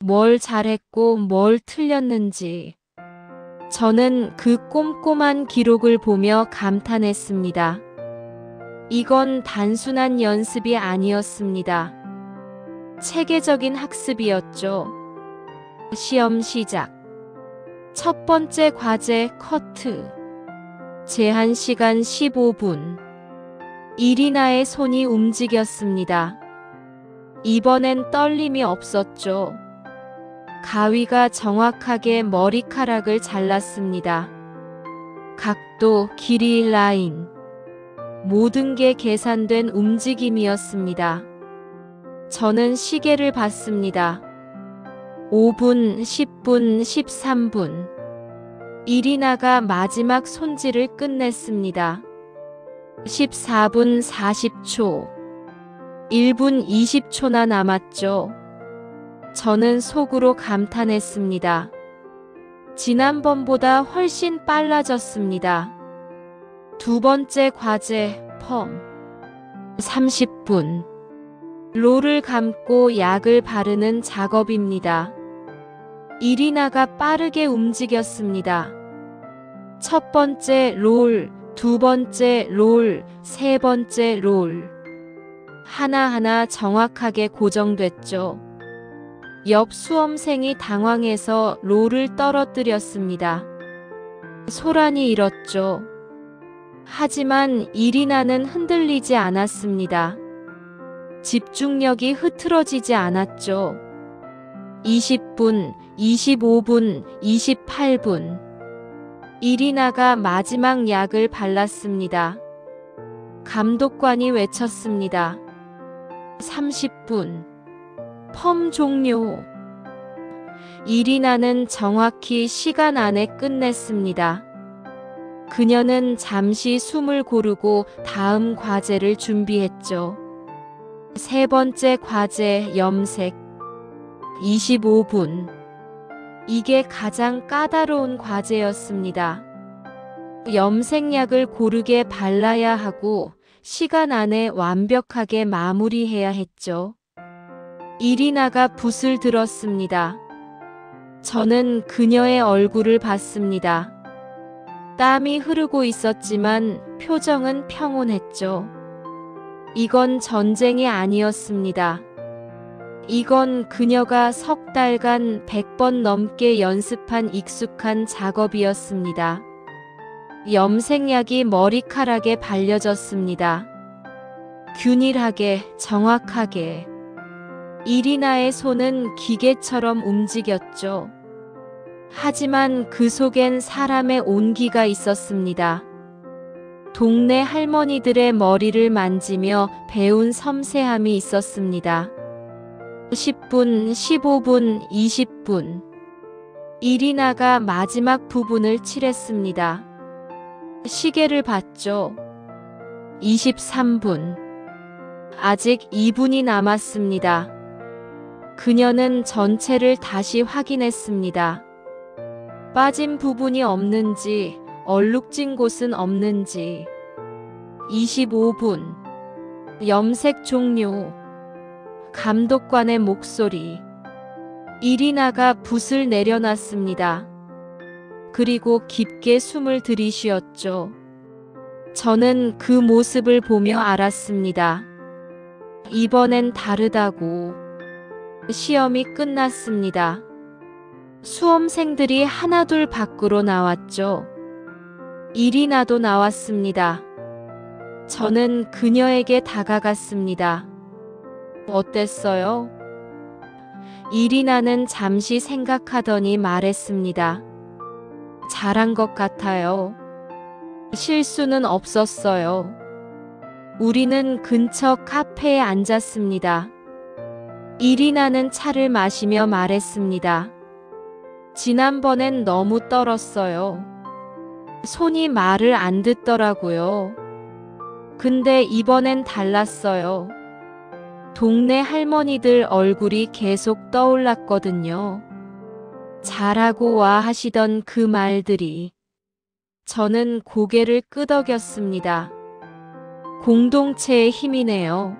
뭘 잘했고 뭘 틀렸는지. 저는 그 꼼꼼한 기록을 보며 감탄했습니다. 이건 단순한 연습이 아니었습니다. 체계적인 학습이었죠. 시험 시작. 첫 번째 과제 커트. 제한 시간 15분. 이리나의 손이 움직였습니다. 이번엔 떨림이 없었죠. 가위가 정확하게 머리카락을 잘랐습니다. 각도, 길이, 라인. 모든 게 계산된 움직임이었습니다. 저는 시계를 봤습니다. 5분, 10분, 13분. 이리나가 마지막 손질을 끝냈습니다. 14분 40초. 1분 20초나 남았죠. 저는 속으로 감탄했습니다. 지난번보다 훨씬 빨라졌습니다. 두 번째 과제, 펌. 30분. 롤을 감고 약을 바르는 작업입니다. 이리나가 빠르게 움직였습니다. 첫 번째 롤, 두 번째 롤, 세 번째 롤. 하나하나 정확하게 고정됐죠. 옆 수험생이 당황해서 롤을 떨어뜨렸습니다. 소란이 일었죠. 하지만 이리나는 흔들리지 않았습니다. 집중력이 흐트러지지 않았죠. 20분, 25분, 28분. 이리나가 마지막 약을 발랐습니다. 감독관이 외쳤습니다. 30분. 펌 종료. 이리나는 정확히 시간 안에 끝냈습니다. 그녀는 잠시 숨을 고르고 다음 과제를 준비했죠. 세 번째 과제, 염색. 25분. 이게 가장 까다로운 과제였습니다. 염색약을 고르게 발라야 하고 시간 안에 완벽하게 마무리해야 했죠. 이리나가 붓을 들었습니다. 저는 그녀의 얼굴을 봤습니다. 땀이 흐르고 있었지만 표정은 평온했죠. 이건 전쟁이 아니었습니다. 이건 그녀가 석 달간 100번 넘게 연습한 익숙한 작업이었습니다. 염색약이 머리카락에 발려졌습니다. 균일하게, 정확하게. 이리나의 손은 기계처럼 움직였죠. 하지만 그 속엔 사람의 온기가 있었습니다. 동네 할머니들의 머리를 만지며 배운 섬세함이 있었습니다. 10분, 15분, 20분. 이리나가 마지막 부분을 칠했습니다. 시계를 봤죠. 23분. 아직 2분이 남았습니다. 그녀는 전체를 다시 확인했습니다. 빠진 부분이 없는지, 얼룩진 곳은 없는지. 25분. 염색 종료. 감독관의 목소리. 이리나가 붓을 내려놨습니다. 그리고 깊게 숨을 들이쉬었죠. 저는 그 모습을 보며 알았습니다. 이번엔 다르다고. 시험이 끝났습니다. 수험생들이 하나둘 밖으로 나왔죠. 이리나도 나왔습니다. 저는 그녀에게 다가갔습니다. 어땠어요? 이리나는 잠시 생각하더니 말했습니다. 잘한 것 같아요. 실수는 없었어요. 우리는 근처 카페에 앉았습니다. 이리나는 차를 마시며 말했습니다. 지난번엔 너무 떨었어요. 손이 말을 안 듣더라고요. 근데 이번엔 달랐어요. 동네 할머니들 얼굴이 계속 떠올랐거든요. 잘하고 와 하시던 그 말들이. 저는 고개를 끄덕였습니다. 공동체의 힘이네요.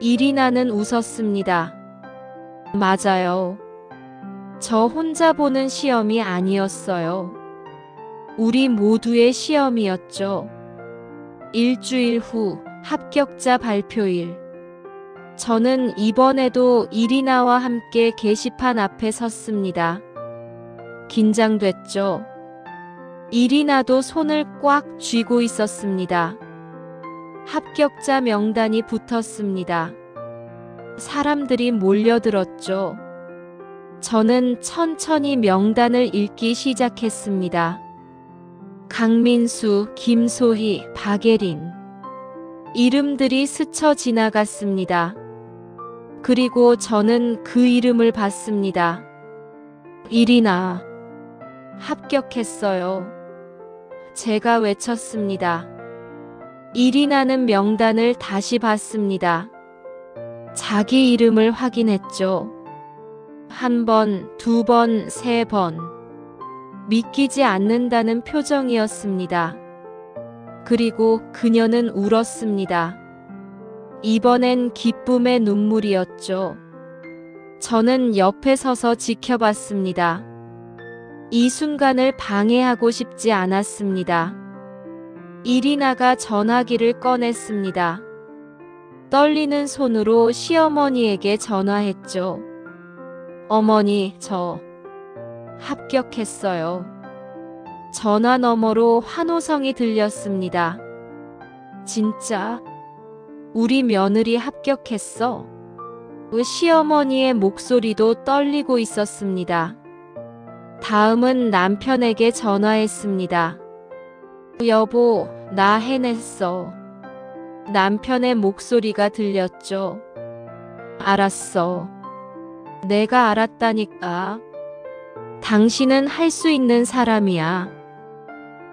이리나는 웃었습니다. 맞아요. 저 혼자 보는 시험이 아니었어요. 우리 모두의 시험이었죠. 일주일 후 합격자 발표일. 저는 이번에도 이리나와 함께 게시판 앞에 섰습니다. 긴장됐죠. 이리나도 손을 꽉 쥐고 있었습니다. 합격자 명단이 붙었습니다. 사람들이 몰려들었죠. 저는 천천히 명단을 읽기 시작했습니다. 강민수, 김소희, 박예린. 이름들이 스쳐 지나갔습니다. 그리고 저는 그 이름을 봤습니다. 이리나. 합격했어요. 제가 외쳤습니다. 이리나는 명단을 다시 봤습니다. 자기 이름을 확인했죠. 한 번, 두 번, 세 번. 믿기지 않는다는 표정이었습니다. 그리고 그녀는 울었습니다. 이번엔 기쁨의 눈물이었죠. 저는 옆에 서서 지켜봤습니다. 이 순간을 방해하고 싶지 않았습니다. 이리나가 전화기를 꺼냈습니다. 떨리는 손으로 시어머니에게 전화했죠. 어머니, 저 합격했어요. 전화 너머로 환호성이 들렸습니다. 진짜? 우리 며느리 합격했어? 시어머니의 목소리도 떨리고 있었습니다. 다음은 남편에게 전화했습니다. 여보, 나 해냈어. 남편의 목소리가 들렸죠. 알았어. 내가 알았다니까. 당신은 할 수 있는 사람이야.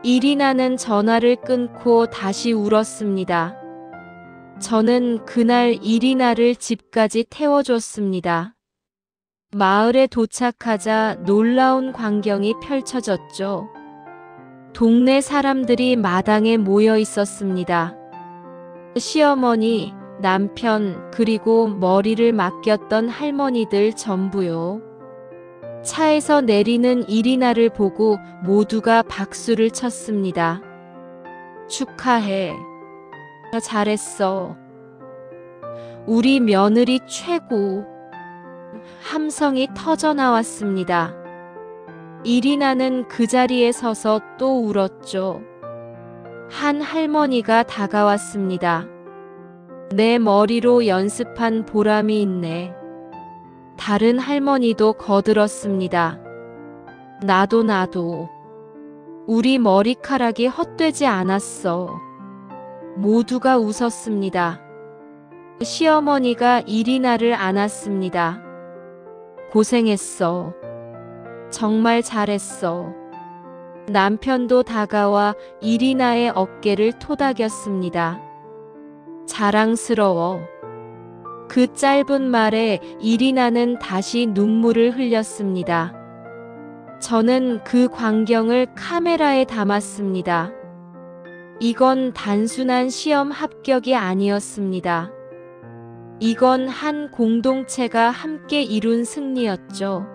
이리나는 전화를 끊고 다시 울었습니다. 저는 그날 이리나를 집까지 태워줬습니다. 마을에 도착하자 놀라운 광경이 펼쳐졌죠. 동네 사람들이 마당에 모여 있었습니다. 시어머니, 남편, 그리고 머리를 맡겼던 할머니들 전부요. 차에서 내리는 이리나를 보고 모두가 박수를 쳤습니다. 축하해. 잘했어. 우리 며느리 최고. 함성이 터져 나왔습니다. 이리나는 그 자리에 서서 또 울었죠. 한 할머니가 다가왔습니다. 내 머리로 연습한 보람이 있네. 다른 할머니도 거들었습니다. 나도. 우리 머리카락이 헛되지 않았어. 모두가 웃었습니다. 시어머니가 이리나를 안았습니다. 고생했어. 정말 잘했어. 남편도 다가와 이리나의 어깨를 토닥였습니다. 자랑스러워. 그 짧은 말에 이리나는 다시 눈물을 흘렸습니다. 저는 그 광경을 카메라에 담았습니다. 이건 단순한 시험 합격이 아니었습니다. 이건 한 공동체가 함께 이룬 승리였죠.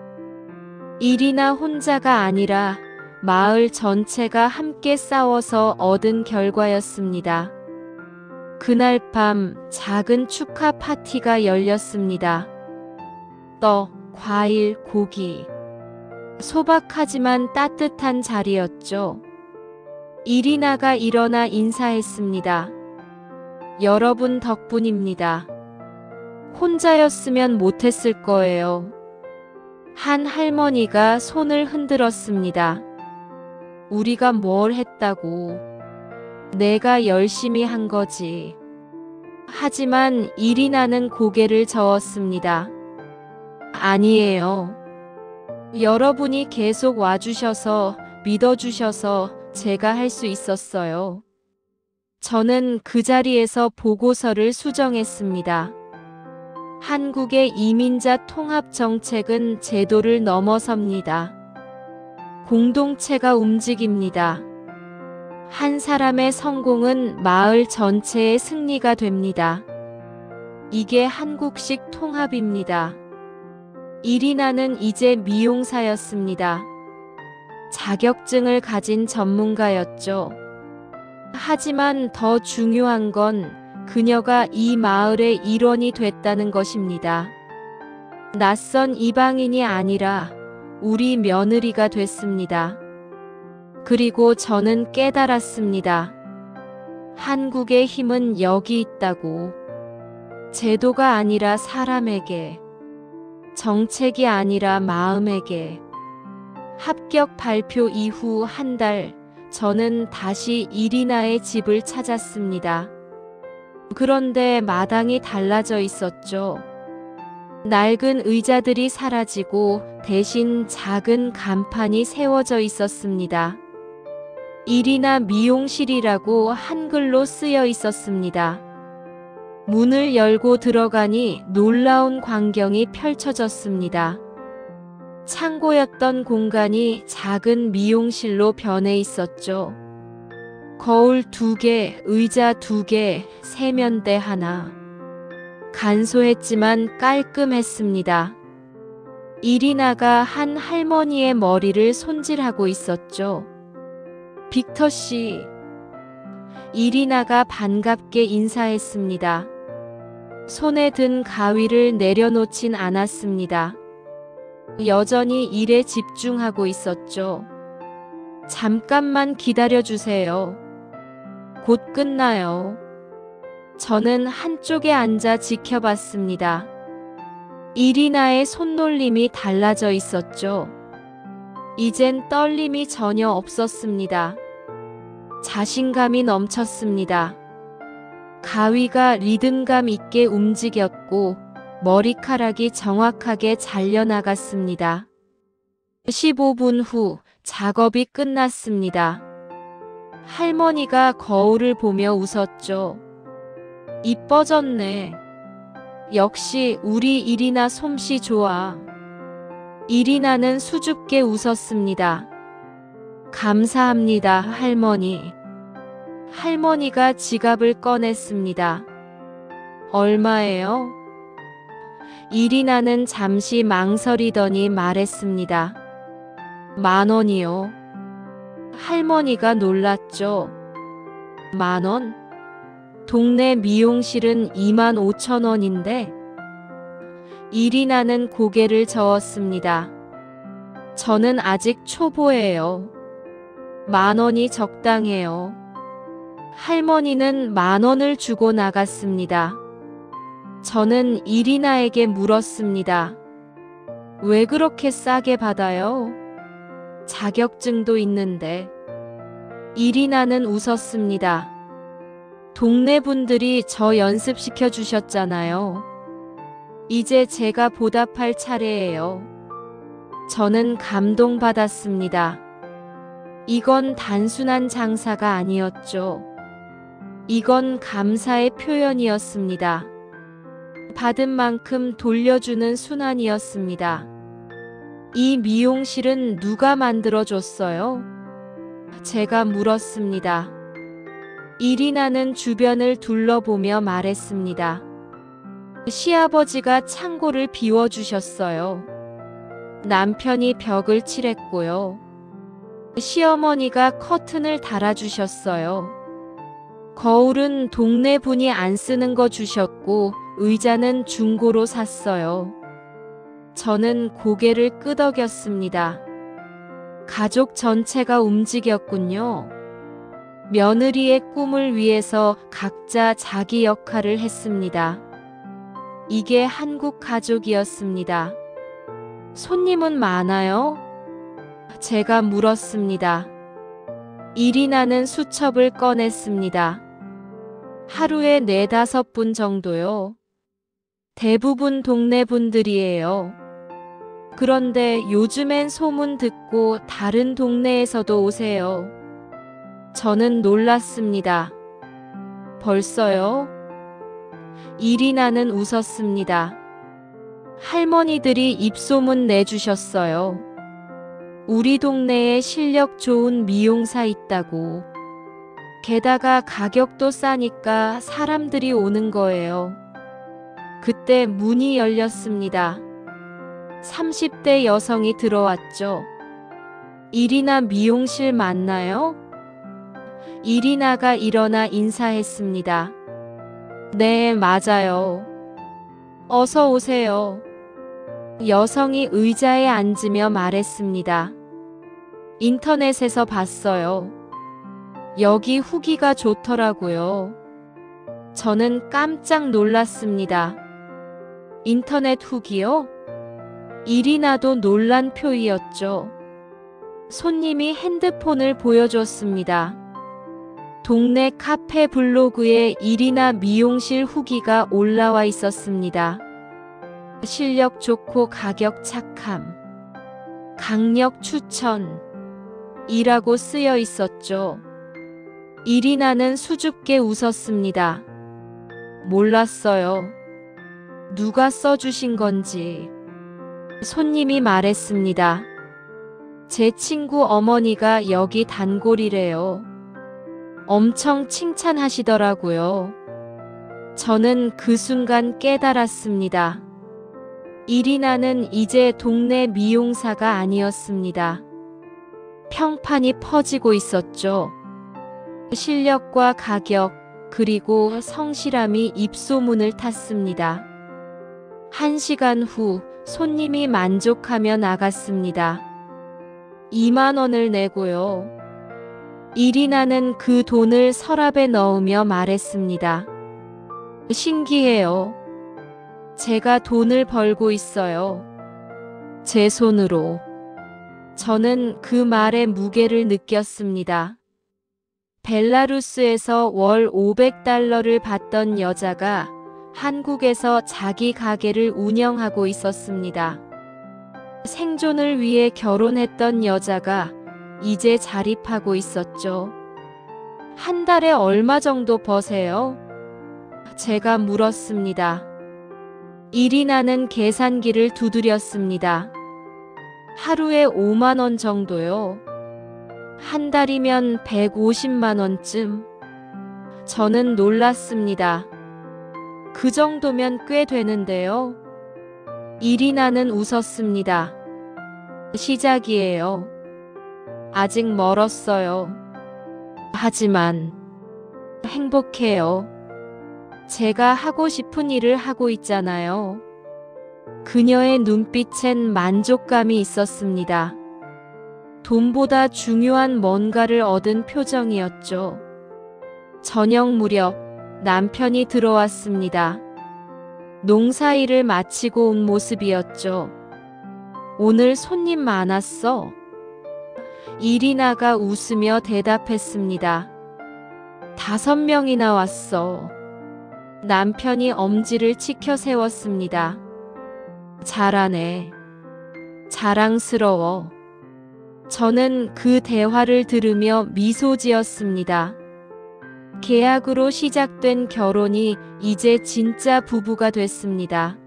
이리나 혼자가 아니라 마을 전체가 함께 싸워서 얻은 결과였습니다. 그날 밤 작은 축하 파티가 열렸습니다. 떡, 과일, 고기. 소박하지만 따뜻한 자리였죠. 이리나가 일어나 인사했습니다. 여러분 덕분입니다. 혼자였으면 못했을 거예요. 한 할머니가 손을 흔들었습니다. 우리가 뭘 했다고. 내가 열심히 한 거지. 하지만 이리나는 고개를 저었습니다. 아니에요. 여러분이 계속 와주셔서 믿어주셔서 제가 할 수 있었어요. 저는 그 자리에서 보고서를 수정했습니다. 한국의 이민자 통합 정책은 제도를 넘어섭니다. 공동체가 움직입니다. 한 사람의 성공은 마을 전체의 승리가 됩니다. 이게 한국식 통합입니다. 이리나는 이제 미용사였습니다. 자격증을 가진 전문가였죠. 하지만 더 중요한 건 그녀가 이 마을의 일원이 됐다는 것입니다. 낯선 이방인이 아니라 우리 며느리가 됐습니다. 그리고 저는 깨달았습니다. 한국의 힘은 여기 있다고. 제도가 아니라 사람에게, 정책이 아니라 마음에게. 합격 발표 이후 한 달, 저는 다시 이리나의 집을 찾았습니다. 그런데 마당이 달라져 있었죠. 낡은 의자들이 사라지고 대신 작은 간판이 세워져 있었습니다. 이리나 미용실이라고 한글로 쓰여 있었습니다. 문을 열고 들어가니 놀라운 광경이 펼쳐졌습니다. 창고였던 공간이 작은 미용실로 변해 있었죠. 거울 2개, 의자 2개, 세면대 하나. 간소했지만 깔끔했습니다. 이리나가 한 할머니의 머리를 손질하고 있었죠. 빅터 씨. 이리나가 반갑게 인사했습니다. 손에 든 가위를 내려놓진 않았습니다. 여전히 일에 집중하고 있었죠. 잠깐만 기다려주세요. 곧 끝나요. 저는 한쪽에 앉아 지켜봤습니다. 이리나의 손놀림이 달라져 있었죠. 이젠 떨림이 전혀 없었습니다. 자신감이 넘쳤습니다. 가위가 리듬감 있게 움직였고 머리카락이 정확하게 잘려나갔습니다. 15분 후 작업이 끝났습니다. 할머니가 거울을 보며 웃었죠. 이뻐졌네. 역시 우리 이리나 솜씨 좋아. 이리나는 수줍게 웃었습니다. 감사합니다, 할머니. 할머니가 지갑을 꺼냈습니다. 얼마예요? 이리나는 잠시 망설이더니 말했습니다. 10,000원이요. 할머니가 놀랐죠. 10,000원? 동네 미용실은 25,000원인데? 이리나는 고개를 저었습니다. 저는 아직 초보예요. 10,000원이 적당해요. 할머니는 10,000원을 주고 나갔습니다. 저는 이리나에게 물었습니다. 왜 그렇게 싸게 받아요? 자격증도 있는데. 이리나는 웃었습니다. 동네 분들이 저 연습시켜 주셨잖아요. 이제 제가 보답할 차례예요. 저는 감동받았습니다. 이건 단순한 장사가 아니었죠. 이건 감사의 표현이었습니다. 받은 만큼 돌려주는 순환이었습니다. 이 미용실은 누가 만들어줬어요? 제가 물었습니다. 이리나는 주변을 둘러보며 말했습니다. 시아버지가 창고를 비워주셨어요. 남편이 벽을 칠했고요. 시어머니가 커튼을 달아주셨어요. 거울은 동네 분이 안 쓰는 거 주셨고 의자는 중고로 샀어요. 저는 고개를 끄덕였습니다. 가족 전체가 움직였군요. 며느리의 꿈을 위해서 각자 자기 역할을 했습니다. 이게 한국 가족이었습니다. 손님은 많아요? 제가 물었습니다. 이리나는 수첩을 꺼냈습니다. 하루에 4~5분 정도요. 대부분 동네 분들이에요. 그런데 요즘엔 소문 듣고 다른 동네에서도 오세요. 저는 놀랐습니다. 벌써요? 이리나는 웃었습니다. 할머니들이 입소문 내주셨어요. 우리 동네에 실력 좋은 미용사 있다고. 게다가 가격도 싸니까 사람들이 오는 거예요. 그때 문이 열렸습니다. 30대 여성이 들어왔죠. 이리나 미용실 맞나요? 이리나가 일어나 인사했습니다. 네, 맞아요. 어서 오세요. 여성이 의자에 앉으며 말했습니다. 인터넷에서 봤어요. 여기 후기가 좋더라고요. 저는 깜짝 놀랐습니다. 인터넷 후기요? 이리나도 놀란 표이었죠. 손님이 핸드폰을 보여줬습니다. 동네 카페 블로그에 이리나 미용실 후기가 올라와 있었습니다. 실력 좋고 가격 착함. 강력 추천. 이라고 쓰여 있었죠. 이리나는 수줍게 웃었습니다. 몰랐어요. 누가 써주신 건지. 손님이 말했습니다. 제 친구 어머니가 여기 단골이래요. 엄청 칭찬하시더라고요. 저는 그 순간 깨달았습니다. 이리나는 이제 동네 미용사가 아니었습니다. 평판이 퍼지고 있었죠. 실력과 가격, 그리고 성실함이 입소문을 탔습니다. 1시간 후 손님이 만족하며 나갔습니다. 2만 원을 내고요. 이리나는 그 돈을 서랍에 넣으며 말했습니다. 신기해요. 제가 돈을 벌고 있어요. 제 손으로. 저는 그 말의 무게를 느꼈습니다. 벨라루스에서 월 500달러를 받던 여자가 한국에서 자기 가게를 운영하고 있었습니다. 생존을 위해 결혼했던 여자가 이제 자립하고 있었죠. 한 달에 얼마 정도 버세요? 제가 물었습니다. 이리나는 계산기를 두드렸습니다. 하루에 5만 원 정도요. 한 달이면 150만 원쯤. 저는 놀랐습니다. 그 정도면 꽤 되는데요. 이리나는 웃었습니다. 시작이에요. 아직 멀었어요. 하지만 행복해요. 제가 하고 싶은 일을 하고 있잖아요. 그녀의 눈빛엔 만족감이 있었습니다. 돈보다 중요한 뭔가를 얻은 표정이었죠. 저녁 무렵 남편이 들어왔습니다. 농사일을 마치고 온 모습이었죠. 오늘 손님 많았어? 이리나가 웃으며 대답했습니다. 5명이나 왔어. 남편이 엄지를 치켜 세웠습니다. 잘하네. 자랑스러워. 저는 그 대화를 들으며 미소 지었습니다. 계약으로 시작된 결혼이 이제 진짜 부부가 됐습니다.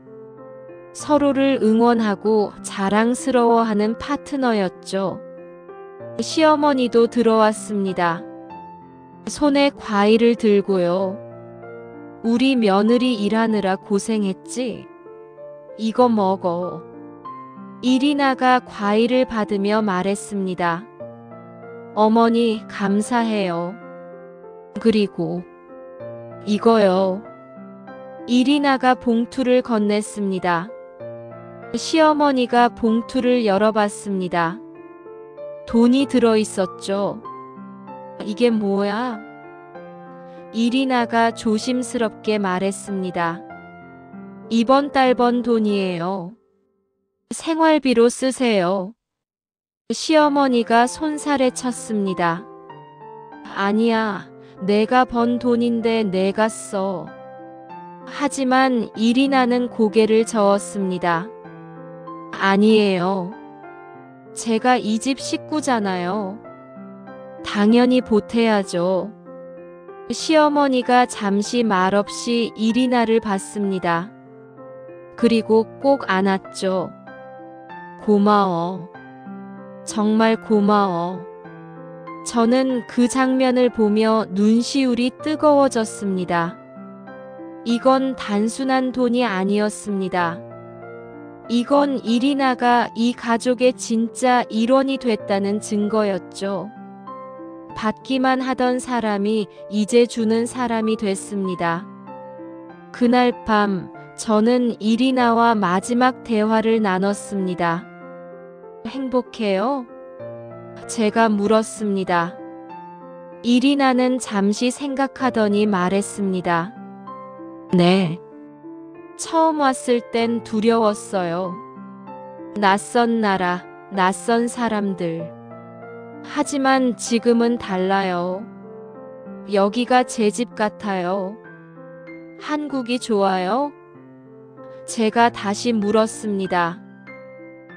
서로를 응원하고 자랑스러워하는 파트너였죠. 시어머니도 들어왔습니다. 손에 과일을 들고요. 우리 며느리 일하느라 고생했지? 이거 먹어. 이리나가 과일을 받으며 말했습니다. 어머니, 감사해요. 그리고 이거요. 이리나가 봉투를 건넸습니다. 시어머니가 봉투를 열어봤습니다. 돈이 들어 있었죠. 이게 뭐야? 이리나가 조심스럽게 말했습니다. 이번 달 번 돈이에요. 생활비로 쓰세요. 시어머니가 손살에 쳤습니다. 아니야, 내가 번 돈인데 내가 써. 하지만 이리나는 고개를 저었습니다. 아니에요. 제가 이 집 식구잖아요. 당연히 보태야죠. 시어머니가 잠시 말없이 이리나를 봤습니다. 그리고 꼭 안았죠. 고마워. 정말 고마워. 저는 그 장면을 보며 눈시울이 뜨거워졌습니다. 이건 단순한 돈이 아니었습니다. 이건 이리나가 이 가족의 진짜 일원이 됐다는 증거였죠. 받기만 하던 사람이 이제 주는 사람이 됐습니다. 그날 밤 저는 이리나와 마지막 대화를 나눴습니다. 행복해요? 제가 물었습니다. 이리나는 잠시 생각하더니 말했습니다. 네. 처음 왔을 땐 두려웠어요. 낯선 나라, 낯선 사람들. 하지만 지금은 달라요. 여기가 제 집 같아요. 한국이 좋아요? 제가 다시 물었습니다.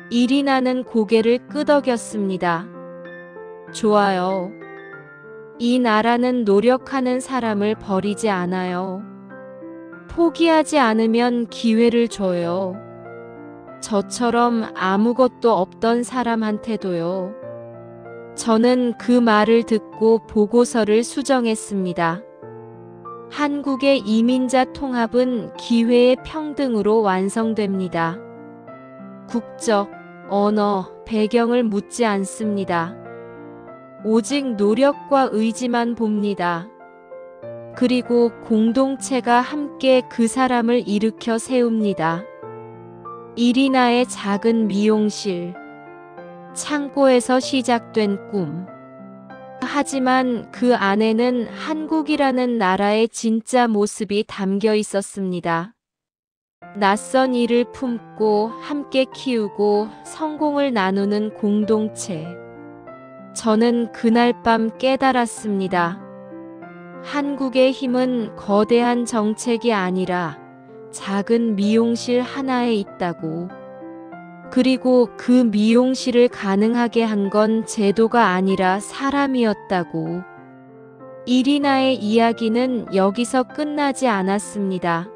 이리나는 고개를 끄덕였습니다. 좋아요. 이 나라는 노력하는 사람을 버리지 않아요. 포기하지 않으면 기회를 줘요. 저처럼 아무것도 없던 사람한테도요. 저는 그 말을 듣고 보고서를 수정했습니다. 한국의 이민자 통합은 기회의 평등으로 완성됩니다. 국적, 언어, 배경을 묻지 않습니다. 오직 노력과 의지만 봅니다. 그리고 공동체가 함께 그 사람을 일으켜 세웁니다. 이리나의 작은 미용실. 창고에서 시작된 꿈. 하지만 그 안에는 한국이라는 나라의 진짜 모습이 담겨 있었습니다. 낯선 일을 품고 함께 키우고 성공을 나누는 공동체. 저는 그날 밤 깨달았습니다. 한국의 힘은 거대한 정책이 아니라 작은 미용실 하나에 있다고. 그리고 그 미용실을 가능하게 한 건 제도가 아니라 사람이었다고. 이리나의 이야기는 여기서 끝나지 않았습니다.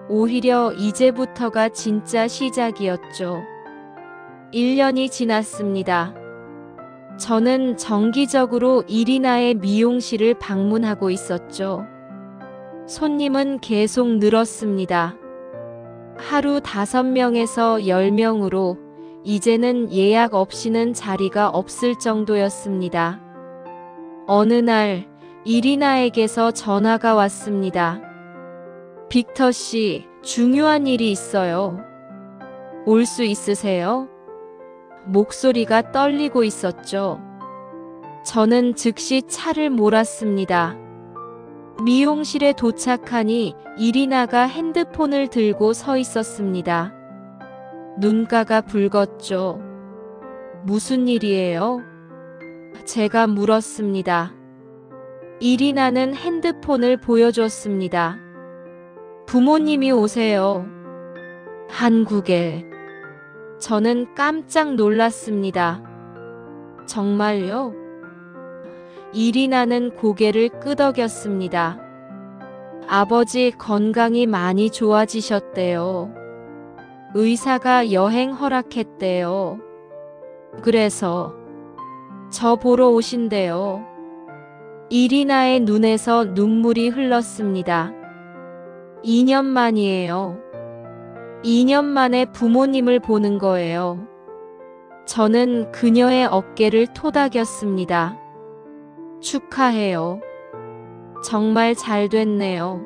오히려 이제부터가 진짜 시작이었죠. 1년이 지났습니다. 저는 정기적으로 이리나의 미용실을 방문하고 있었죠. 손님은 계속 늘었습니다. 하루 5명에서 10명으로 이제는 예약 없이는 자리가 없을 정도였습니다. 어느 날 이리나에게서 전화가 왔습니다. 빅터 씨, 중요한 일이 있어요. 올 수 있으세요? 목소리가 떨리고 있었죠. 저는 즉시 차를 몰았습니다. 미용실에 도착하니 이리나가 핸드폰을 들고 서 있었습니다. 눈가가 붉었죠. 무슨 일이에요? 제가 물었습니다. 이리나는 핸드폰을 보여줬습니다. 부모님이 오세요. 한국에. 저는 깜짝 놀랐습니다. 정말요? 이리나는 고개를 끄덕였습니다. 아버지 건강이 많이 좋아지셨대요. 의사가 여행 허락했대요. 그래서 저 보러 오신대요. 이리나의 눈에서 눈물이 흘렀습니다. 2년 만이에요. 2년 만에 부모님을 보는 거예요. 저는 그녀의 어깨를 토닥였습니다. 축하해요. 정말 잘 됐네요.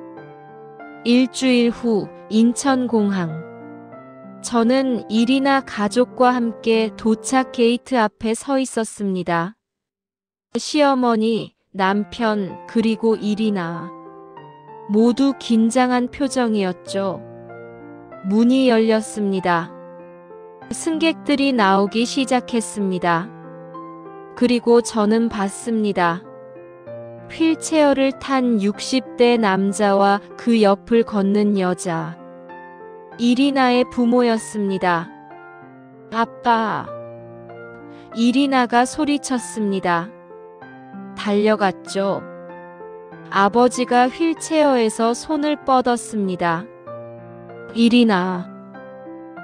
일주일 후 인천공항. 저는 이리나 가족과 함께 도착 게이트 앞에 서 있었습니다. 시어머니, 남편, 그리고 이리나. 모두 긴장한 표정이었죠. 문이 열렸습니다. 승객들이 나오기 시작했습니다. 그리고 저는 봤습니다. 휠체어를 탄 60대 남자와 그 옆을 걷는 여자. 이리나의 부모였습니다. 아빠. 이리나가 소리쳤습니다. 달려갔죠. 아버지가 휠체어에서 손을 뻗었습니다. 이리나.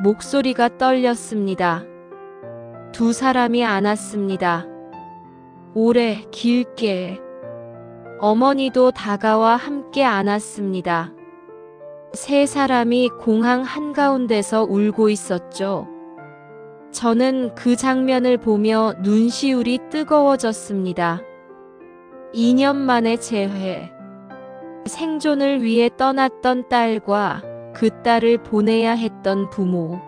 목소리가 떨렸습니다. 두 사람이 안았습니다. 오래, 길게. 어머니도 다가와 함께 안았습니다. 세 사람이 공항 한가운데서 울고 있었죠. 저는 그 장면을 보며 눈시울이 뜨거워졌습니다. 2년 만에 재회. 생존을 위해 떠났던 딸과 그 딸을 보내야 했던 부모.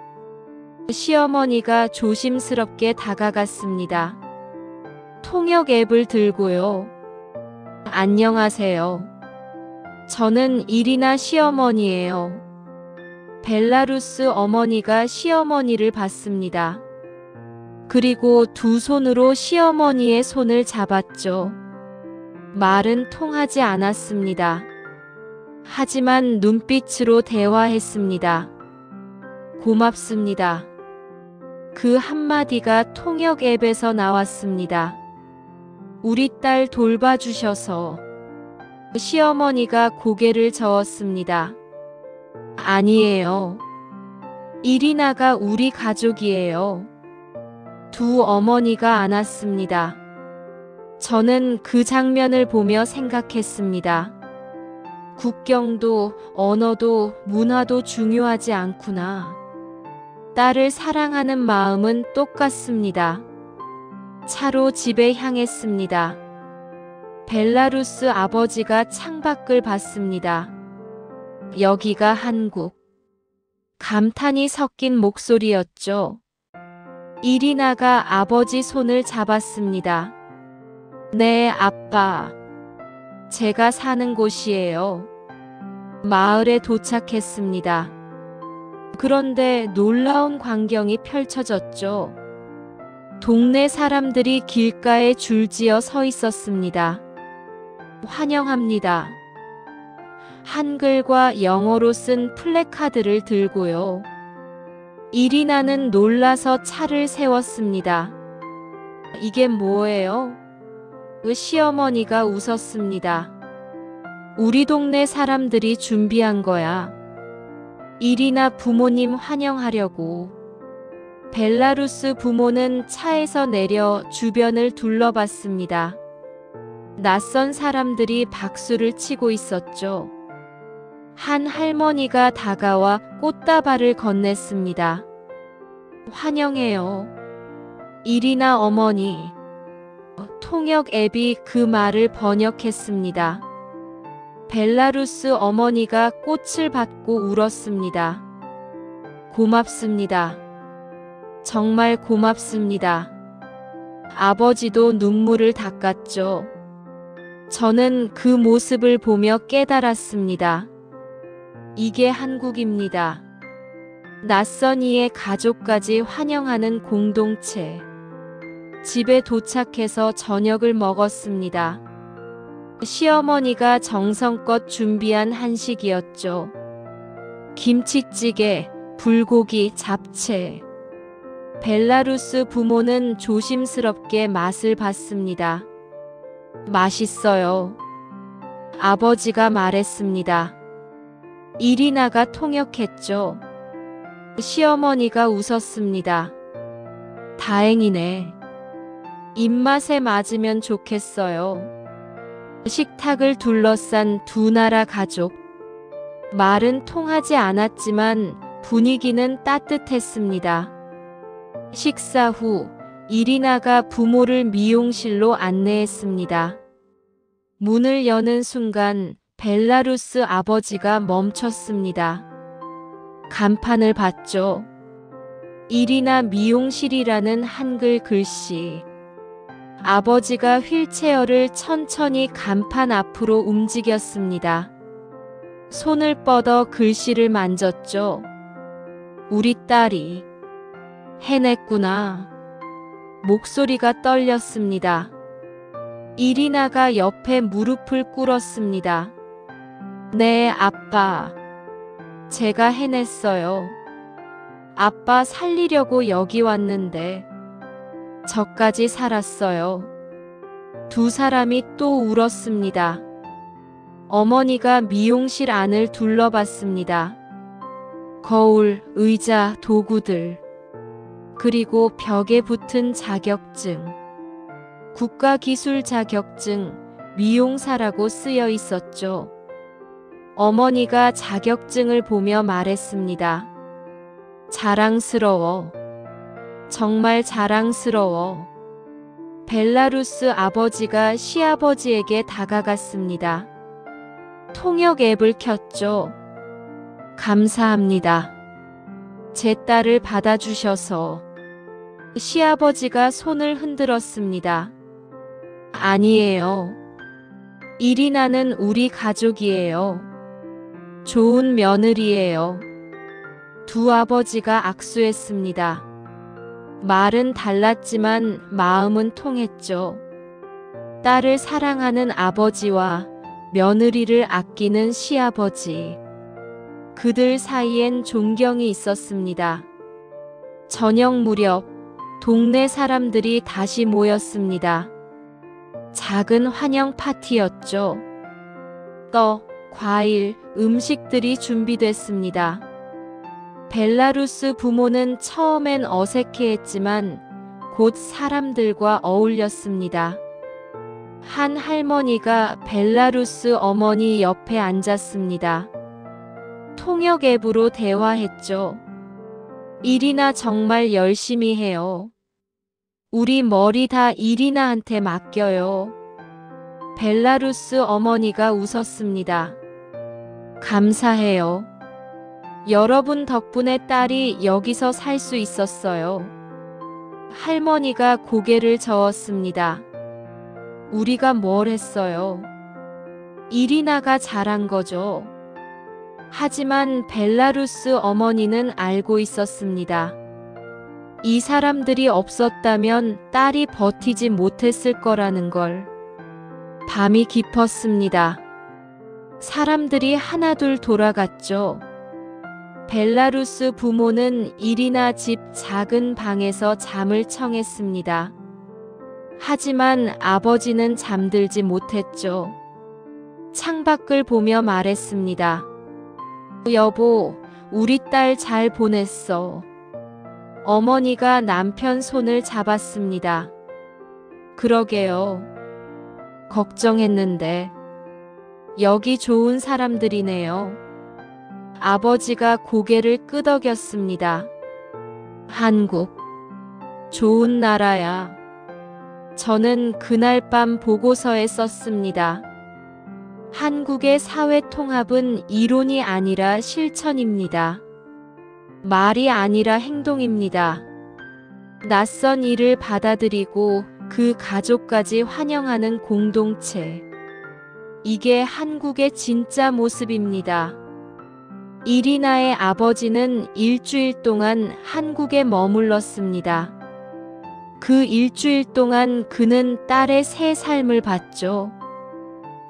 시어머니가 조심스럽게 다가갔습니다. 통역 앱을 들고요. 안녕하세요. 저는 이리나 시어머니예요. 벨라루스 어머니가 시어머니를 봤습니다. 그리고 두 손으로 시어머니의 손을 잡았죠. 말은 통하지 않았습니다. 하지만 눈빛으로 대화했습니다. 고맙습니다. 그 한마디가 통역 앱에서 나왔습니다. 우리 딸 돌봐주셔서. 시어머니가 고개를 저었습니다. 아니에요. 이리나가 우리 가족이에요. 두 어머니가 안았습니다. 저는 그 장면을 보며 생각했습니다. 국경도, 언어도, 문화도 중요하지 않구나. 딸을 사랑하는 마음은 똑같습니다. 차로 집에 향했습니다. 벨라루스 아버지가 창밖을 봤습니다. 여기가 한국. 감탄이 섞인 목소리였죠. 이리나가 아버지 손을 잡았습니다. 네, 아빠. 제가 사는 곳이에요. 마을에 도착했습니다. 그런데 놀라운 광경이 펼쳐졌죠. 동네 사람들이 길가에 줄지어 서 있었습니다. 환영합니다. 한글과 영어로 쓴 플래카드를 들고요. 이리나는 놀라서 차를 세웠습니다. 이게 뭐예요? 시어머니가 웃었습니다. 우리 동네 사람들이 준비한 거야. 이리나 부모님 환영하려고. 벨라루스 부모는 차에서 내려 주변을 둘러봤습니다. 낯선 사람들이 박수를 치고 있었죠. 한 할머니가 다가와 꽃다발을 건넸습니다. 환영해요. 이리나 어머니. 통역 앱이 그 말을 번역했습니다. 벨라루스 어머니가 꽃을 받고 울었습니다. 고맙습니다. 정말 고맙습니다. 아버지도 눈물을 닦았죠. 저는 그 모습을 보며 깨달았습니다. 이게 한국입니다. 낯선 이의 가족까지 환영하는 공동체. 집에 도착해서 저녁을 먹었습니다. 시어머니가 정성껏 준비한 한식이었죠. 김치찌개, 불고기, 잡채. 벨라루스 부모는 조심스럽게 맛을 봤습니다. 맛있어요. 아버지가 말했습니다. 이리나가 통역했죠. 시어머니가 웃었습니다. 다행이네. 입맛에 맞으면 좋겠어요. 식탁을 둘러싼 두 나라 가족. 말은 통하지 않았지만 분위기는 따뜻했습니다. 식사 후 이리나가 부모를 미용실로 안내했습니다. 문을 여는 순간 벨라루스 아버지가 멈췄습니다. 간판을 봤죠. 이리나 미용실이라는 한글 글씨. 아버지가 휠체어를 천천히 간판 앞으로 움직였습니다. 손을 뻗어 글씨를 만졌죠. 우리 딸이 해냈구나. 목소리가 떨렸습니다. 이리나가 옆에 무릎을 꿇었습니다. 네, 아빠. 제가 해냈어요. 아빠 살리려고 여기 왔는데 저까지 살았어요. 두 사람이 또 울었습니다. 어머니가 미용실 안을 둘러봤습니다. 거울, 의자, 도구들, 그리고 벽에 붙은 자격증. 국가기술 자격증, 미용사라고 쓰여 있었죠. 어머니가 자격증을 보며 말했습니다. 자랑스러워. 정말 자랑스러워. 벨라루스 아버지가 시아버지에게 다가갔습니다. 통역 앱을 켰죠. 감사합니다. 제 딸을 받아주셔서. 시아버지가 손을 흔들었습니다. 아니에요. 이리나는 우리 가족이에요. 좋은 며느리예요. 두 아버지가 악수했습니다. 말은 달랐지만 마음은 통했죠. 딸을 사랑하는 아버지와 며느리를 아끼는 시아버지. 그들 사이엔 존경이 있었습니다. 저녁 무렵 동네 사람들이 다시 모였습니다. 작은 환영 파티였죠. 떡, 과일, 음식들이 준비됐습니다. 벨라루스 부모는 처음엔 어색해했지만 곧 사람들과 어울렸습니다. 한 할머니가 벨라루스 어머니 옆에 앉았습니다. 통역 앱으로 대화했죠. 이리나 정말 열심히 해요. 우리 머리 다 이리나한테 맡겨요. 벨라루스 어머니가 웃었습니다. 감사해요. 여러분 덕분에 딸이 여기서 살 수 있었어요. 할머니가 고개를 저었습니다. 우리가 뭘 했어요? 이리나가 잘한 거죠. 하지만 벨라루스 어머니는 알고 있었습니다. 이 사람들이 없었다면 딸이 버티지 못했을 거라는 걸. 밤이 깊었습니다. 사람들이 하나둘 돌아갔죠. 벨라루스 부모는 이리나 집 작은 방에서 잠을 청했습니다. 하지만 아버지는 잠들지 못했죠. 창밖을 보며 말했습니다. 여보, 우리 딸 잘 보냈어. 어머니가 남편 손을 잡았습니다. 그러게요. 걱정했는데. 여기 좋은 사람들이네요. 아버지가 고개를 끄덕였습니다. 한국. 좋은 나라야. 저는 그날 밤 보고서에 썼습니다. 한국의 사회 통합은 이론이 아니라 실천입니다. 말이 아니라 행동입니다. 낯선 일을 받아들이고 그 가족까지 환영하는 공동체. 이게 한국의 진짜 모습입니다. 이리나의 아버지는 일주일 동안 한국에 머물렀습니다. 그 일주일 동안 그는 딸의 새 삶을 봤죠.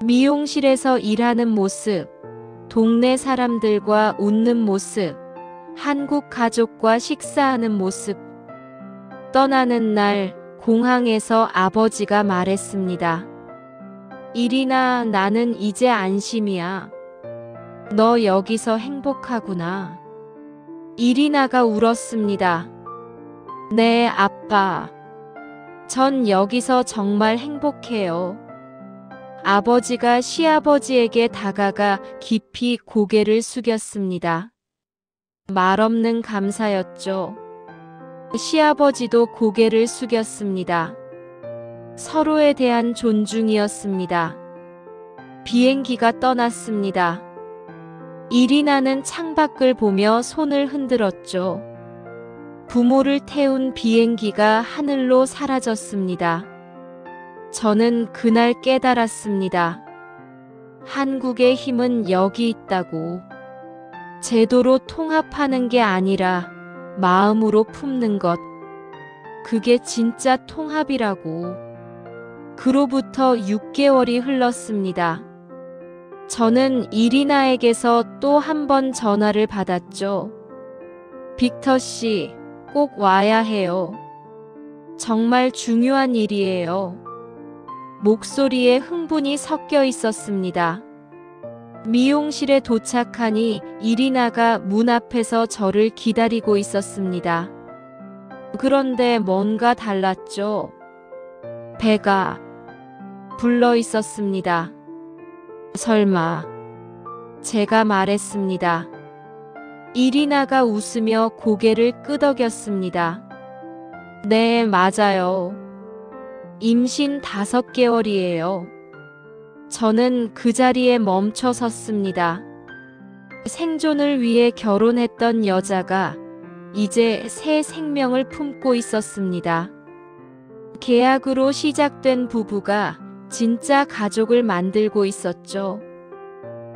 미용실에서 일하는 모습, 동네 사람들과 웃는 모습, 한국 가족과 식사하는 모습. 떠나는 날 공항에서 아버지가 말했습니다. 이리나, 나는 이제 안심이야. 너 여기서 행복하구나. 이리나가 울었습니다. 네, 아빠. 전 여기서 정말 행복해요. 아버지가 시아버지에게 다가가 깊이 고개를 숙였습니다. 말없는 감사였죠. 시아버지도 고개를 숙였습니다. 서로에 대한 존중이었습니다. 비행기가 떠났습니다. 이리나는 창밖을 보며 손을 흔들었죠. 부모를 태운 비행기가 하늘로 사라졌습니다. 저는 그날 깨달았습니다. 한국의 힘은 여기 있다고. 제도로 통합하는 게 아니라 마음으로 품는 것. 그게 진짜 통합이라고. 그로부터 6개월이 흘렀습니다. 저는 이리나에게서 또 한 번 전화를 받았죠. 빅터 씨, 꼭 와야 해요. 정말 중요한 일이에요. 목소리에 흥분이 섞여 있었습니다. 미용실에 도착하니 이리나가 문 앞에서 저를 기다리고 있었습니다. 그런데 뭔가 달랐죠. 배가 불러 있었습니다. 설마. 제가 말했습니다. 이리나가 웃으며 고개를 끄덕였습니다. 네, 맞아요. 임신 5개월이에요. 저는 그 자리에 멈춰 섰습니다. 생존을 위해 결혼했던 여자가 이제 새 생명을 품고 있었습니다. 계약으로 시작된 부부가 진짜 가족을 만들고 있었죠.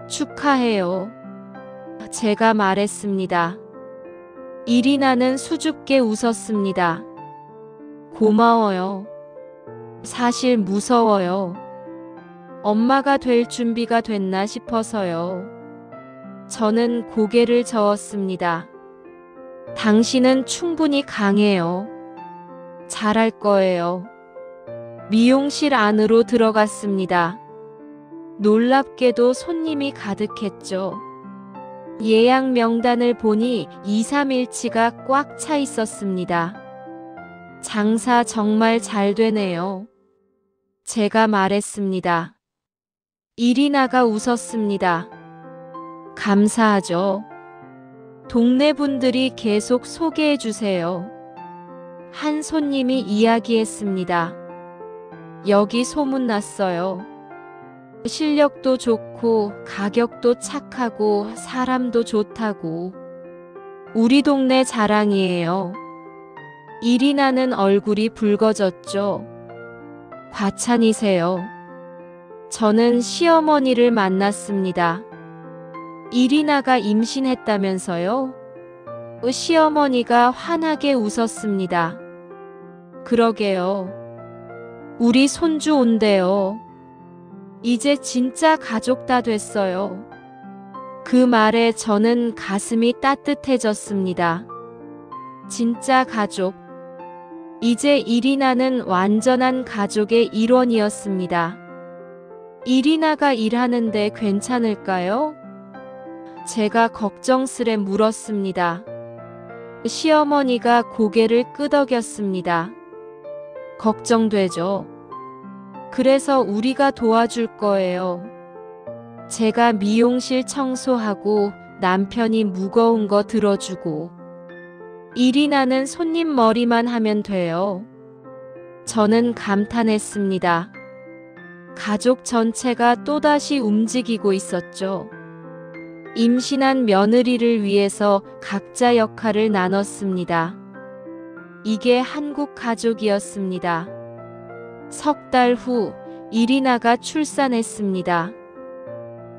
축하해요. 제가 말했습니다. 이리나는 수줍게 웃었습니다. 고마워요. 사실 무서워요. 엄마가 될 준비가 됐나 싶어서요. 저는 고개를 저었습니다. 당신은 충분히 강해요. 잘할 거예요. 미용실 안으로 들어갔습니다. 놀랍게도 손님이 가득했죠. 예약 명단을 보니 2, 3일치가 꽉 차 있었습니다. 장사 정말 잘 되네요. 제가 말했습니다. 이리나가 웃었습니다. 감사하죠. 동네 분들이 계속 소개해 주세요. 한 손님이 이야기했습니다. 여기 소문났어요. 실력도 좋고 가격도 착하고 사람도 좋다고. 우리 동네 자랑이에요. 이리나는 얼굴이 붉어졌죠. 과찬이세요. 저는 시어머니를 만났습니다. 이리나가 임신했다면서요? 시어머니가 환하게 웃었습니다. 그러게요. 우리 손주 온대요. 이제 진짜 가족 다 됐어요. 그 말에 저는 가슴이 따뜻해졌습니다. 진짜 가족. 이제 이리나는 완전한 가족의 일원이었습니다. 이리나가 일하는데 괜찮을까요? 제가 걱정스레 물었습니다. 시어머니가 고개를 끄덕였습니다. 걱정되죠. 그래서 우리가 도와줄 거예요. 제가 미용실 청소하고 남편이 무거운 거 들어주고 이리나는 손님 머리만 하면 돼요. 저는 감탄했습니다. 가족 전체가 또다시 움직이고 있었죠. 임신한 며느리를 위해서 각자 역할을 나눴습니다. 이게 한국 가족이었습니다. 석 달 후 이리나가 출산했습니다.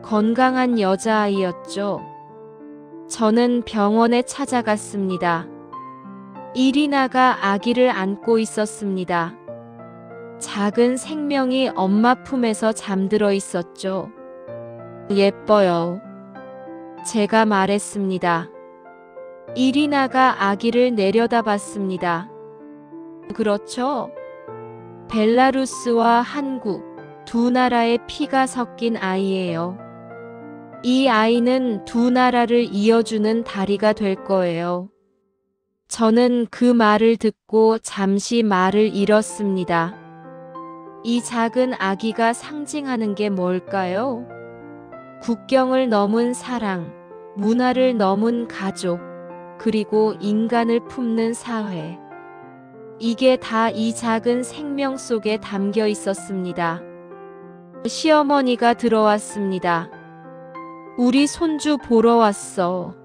건강한 여자아이였죠. 저는 병원에 찾아갔습니다. 이리나가 아기를 안고 있었습니다. 작은 생명이 엄마 품에서 잠들어 있었죠. 예뻐요. 제가 말했습니다. 이리나가 아기를 내려다봤습니다. 그렇죠? 벨라루스와 한국 두 나라의 피가 섞인 아이예요. 이 아이는 두 나라를 이어주는 다리가 될 거예요. 저는 그 말을 듣고 잠시 말을 잃었습니다. 이 작은 아기가 상징하는 게 뭘까요? 국경을 넘은 사랑, 문화를 넘은 가족, 그리고 인간을 품는 사회. 이게 다 이 작은 생명 속에 담겨 있었습니다. 시어머니가 들어왔습니다. 우리 손주 보러 왔어.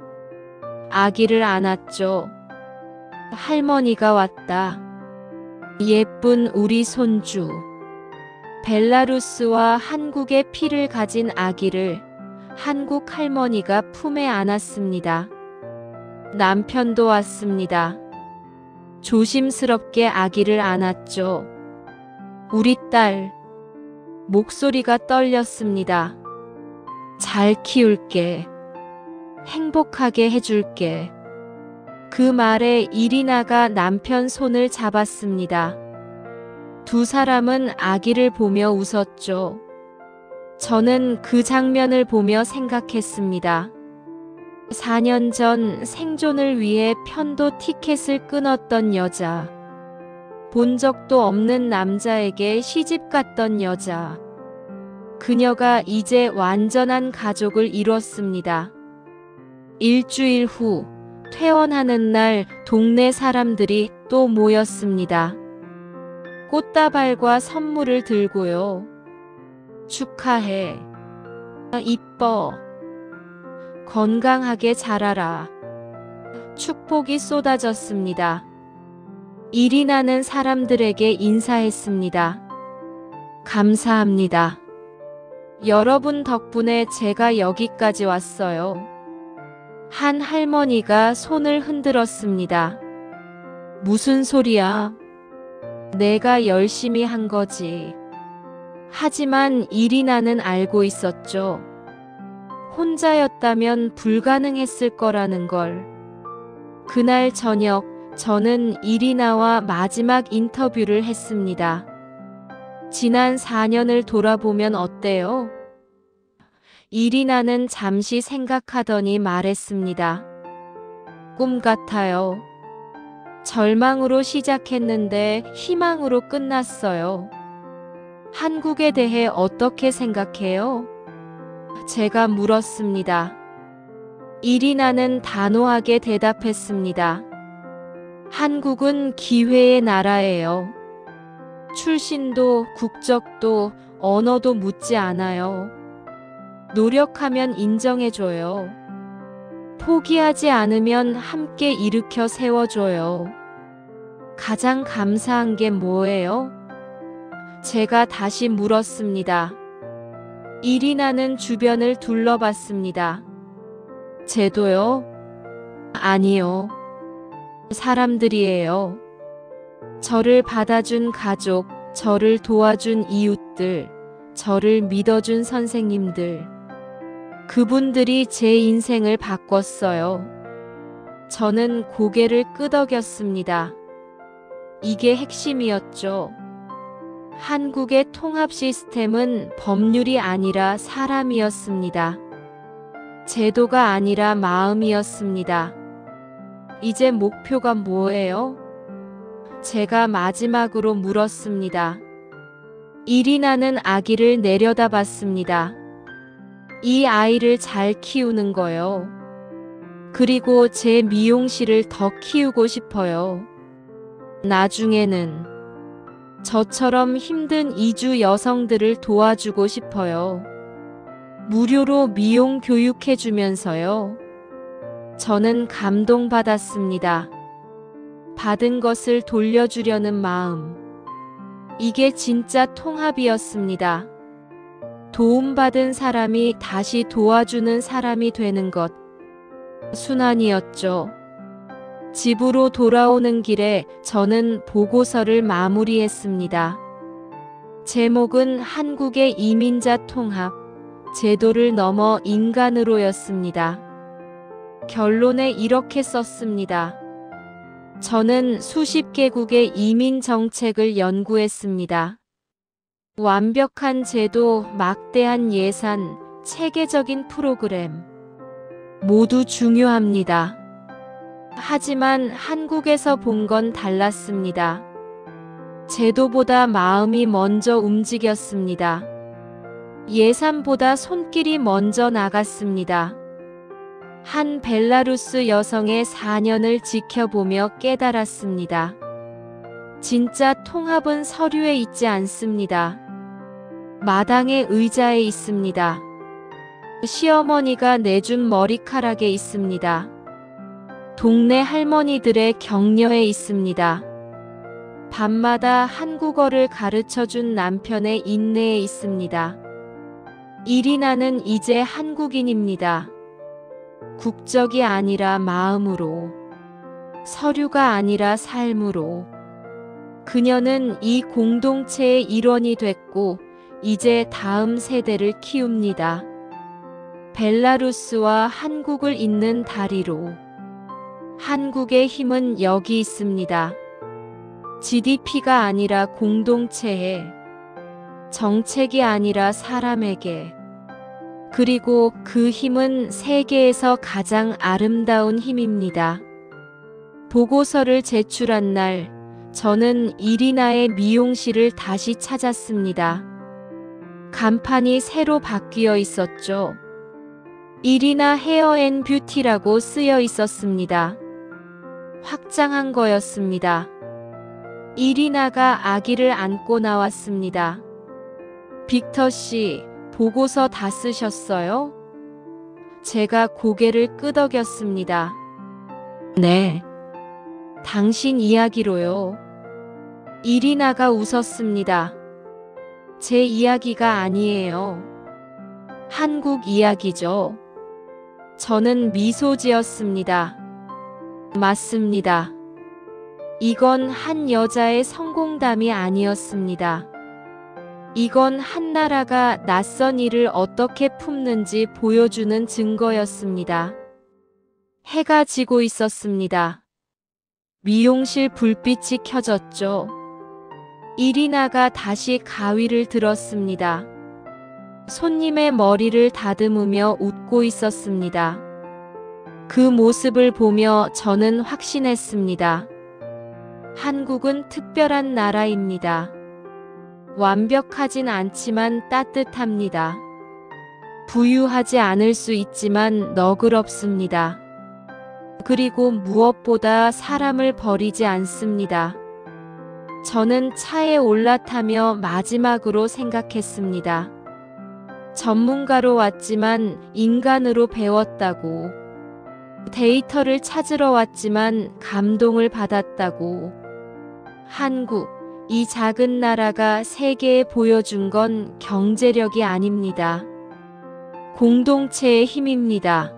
아기를 안았죠. 할머니가 왔다. 예쁜 우리 손주. 벨라루스와 한국의 피를 가진 아기를 한국 할머니가 품에 안았습니다. 남편도 왔습니다. 조심스럽게 아기를 안았죠. 우리 딸. 목소리가 떨렸습니다. 잘 키울게. 행복하게 해줄게. 그 말에 이리나가 남편 손을 잡았습니다. 두 사람은 아기를 보며 웃었죠. 저는 그 장면을 보며 생각했습니다. 4년 전 생존을 위해 편도 티켓을 끊었던 여자. 본 적도 없는 남자에게 시집 갔던 여자. 그녀가 이제 완전한 가족을 이뤘습니다. 일주일 후 퇴원하는 날 동네 사람들이 또 모였습니다. 꽃다발과 선물을 들고요. 축하해. 이뻐. 건강하게 자라라. 축복이 쏟아졌습니다. 이리나는 사람들에게 인사했습니다. 감사합니다. 여러분 덕분에 제가 여기까지 왔어요. 한 할머니가 손을 흔들었습니다. 무슨 소리야? 내가 열심히 한 거지. 하지만 이리나는 알고 있었죠. 혼자였다면 불가능했을 거라는 걸. 그날 저녁 저는 이리나와 마지막 인터뷰를 했습니다. 지난 4년을 돌아보면 어때요? 이리나는 잠시 생각하더니 말했습니다. 꿈 같아요. 절망으로 시작했는데 희망으로 끝났어요. 한국에 대해 어떻게 생각해요? 제가 물었습니다. 이리나는 단호하게 대답했습니다. 한국은 기회의 나라예요. 출신도 국적도 언어도 묻지 않아요. 노력하면 인정해줘요. 포기하지 않으면 함께 일으켜 세워줘요. 가장 감사한 게 뭐예요? 제가 다시 물었습니다. 이리나는 주변을 둘러봤습니다. 제도요? 아니요. 사람들이에요. 저를 받아준 가족, 저를 도와준 이웃들, 저를 믿어준 선생님들. 그분들이 제 인생을 바꿨어요. 저는 고개를 끄덕였습니다. 이게 핵심이었죠. 한국의 통합 시스템은 법률이 아니라 사람이었습니다. 제도가 아니라 마음이었습니다. 이제 목표가 뭐예요? 제가 마지막으로 물었습니다. 이리나는 아기를 내려다봤습니다. 이 아이를 잘 키우는 거요. 그리고 제 미용실을 더 키우고 싶어요. 나중에는 저처럼 힘든 이주 여성들을 도와주고 싶어요. 무료로 미용 교육해주면서요. 저는 감동받았습니다. 받은 것을 돌려주려는 마음. 이게 진짜 통합이었습니다. 도움받은 사람이 다시 도와주는 사람이 되는 것. 순환이었죠. 집으로 돌아오는 길에 저는 보고서를 마무리했습니다. 제목은 한국의 이민자 통합, 제도를 넘어 인간으로였습니다. 결론에 이렇게 썼습니다. 저는 수십 개국의 이민 정책을 연구했습니다. 완벽한 제도, 막대한 예산, 체계적인 프로그램. 모두 중요합니다. 하지만 한국에서 본 건 달랐습니다. 제도보다 마음이 먼저 움직였습니다. 예산보다 손길이 먼저 나갔습니다. 한 벨라루스 여성의 4년을 지켜보며 깨달았습니다. 진짜 통합은 서류에 있지 않습니다. 마당의 의자에 있습니다. 시어머니가 내준 머리카락에 있습니다. 동네 할머니들의 격려에 있습니다. 밤마다 한국어를 가르쳐준 남편의 인내에 있습니다. 이리나는 이제 한국인입니다. 국적이 아니라 마음으로, 서류가 아니라 삶으로. 그녀는 이 공동체의 일원이 됐고 이제 다음 세대를 키웁니다. 벨라루스와 한국을 잇는 다리로. 한국의 힘은 여기 있습니다. GDP가 아니라 공동체에, 정책이 아니라 사람에게. 그리고 그 힘은 세계에서 가장 아름다운 힘입니다. 보고서를 제출한 날, 저는 이리나의 미용실을 다시 찾았습니다. 간판이 새로 바뀌어 있었죠. 이리나 헤어 앤 뷰티라고 쓰여 있었습니다. 확장한 거였습니다. 이리나가 아기를 안고 나왔습니다. 빅터 씨, 보고서 다 쓰셨어요? 제가 고개를 끄덕였습니다. 네. 당신 이야기로요. 이리나가 웃었습니다. 제 이야기가 아니에요. 한국 이야기죠. 저는 미소 지었습니다. 맞습니다. 이건 한 여자의 성공담이 아니었습니다. 이건 한 나라가 낯선 일을 어떻게 품는지 보여주는 증거였습니다. 해가 지고 있었습니다. 미용실 불빛이 켜졌죠. 이리나가 다시 가위를 들었습니다. 손님의 머리를 다듬으며 웃고 있었습니다. 그 모습을 보며 저는 확신했습니다. 한국은 특별한 나라입니다. 완벽하진 않지만 따뜻합니다. 부유하지 않을 수 있지만 너그럽습니다. 그리고 무엇보다 사람을 버리지 않습니다. 저는 차에 올라타며 마지막으로 생각했습니다. 전문가로 왔지만 인간으로 배웠다고. 데이터를 찾으러 왔지만 감동을 받았다고. 한국, 이 작은 나라가 세계에 보여준 건 경제력이 아닙니다. 공동체의 힘입니다.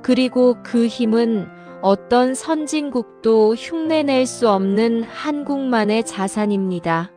그리고 그 힘은 어떤 선진국도 흉내낼 수 없는 한국만의 자산입니다.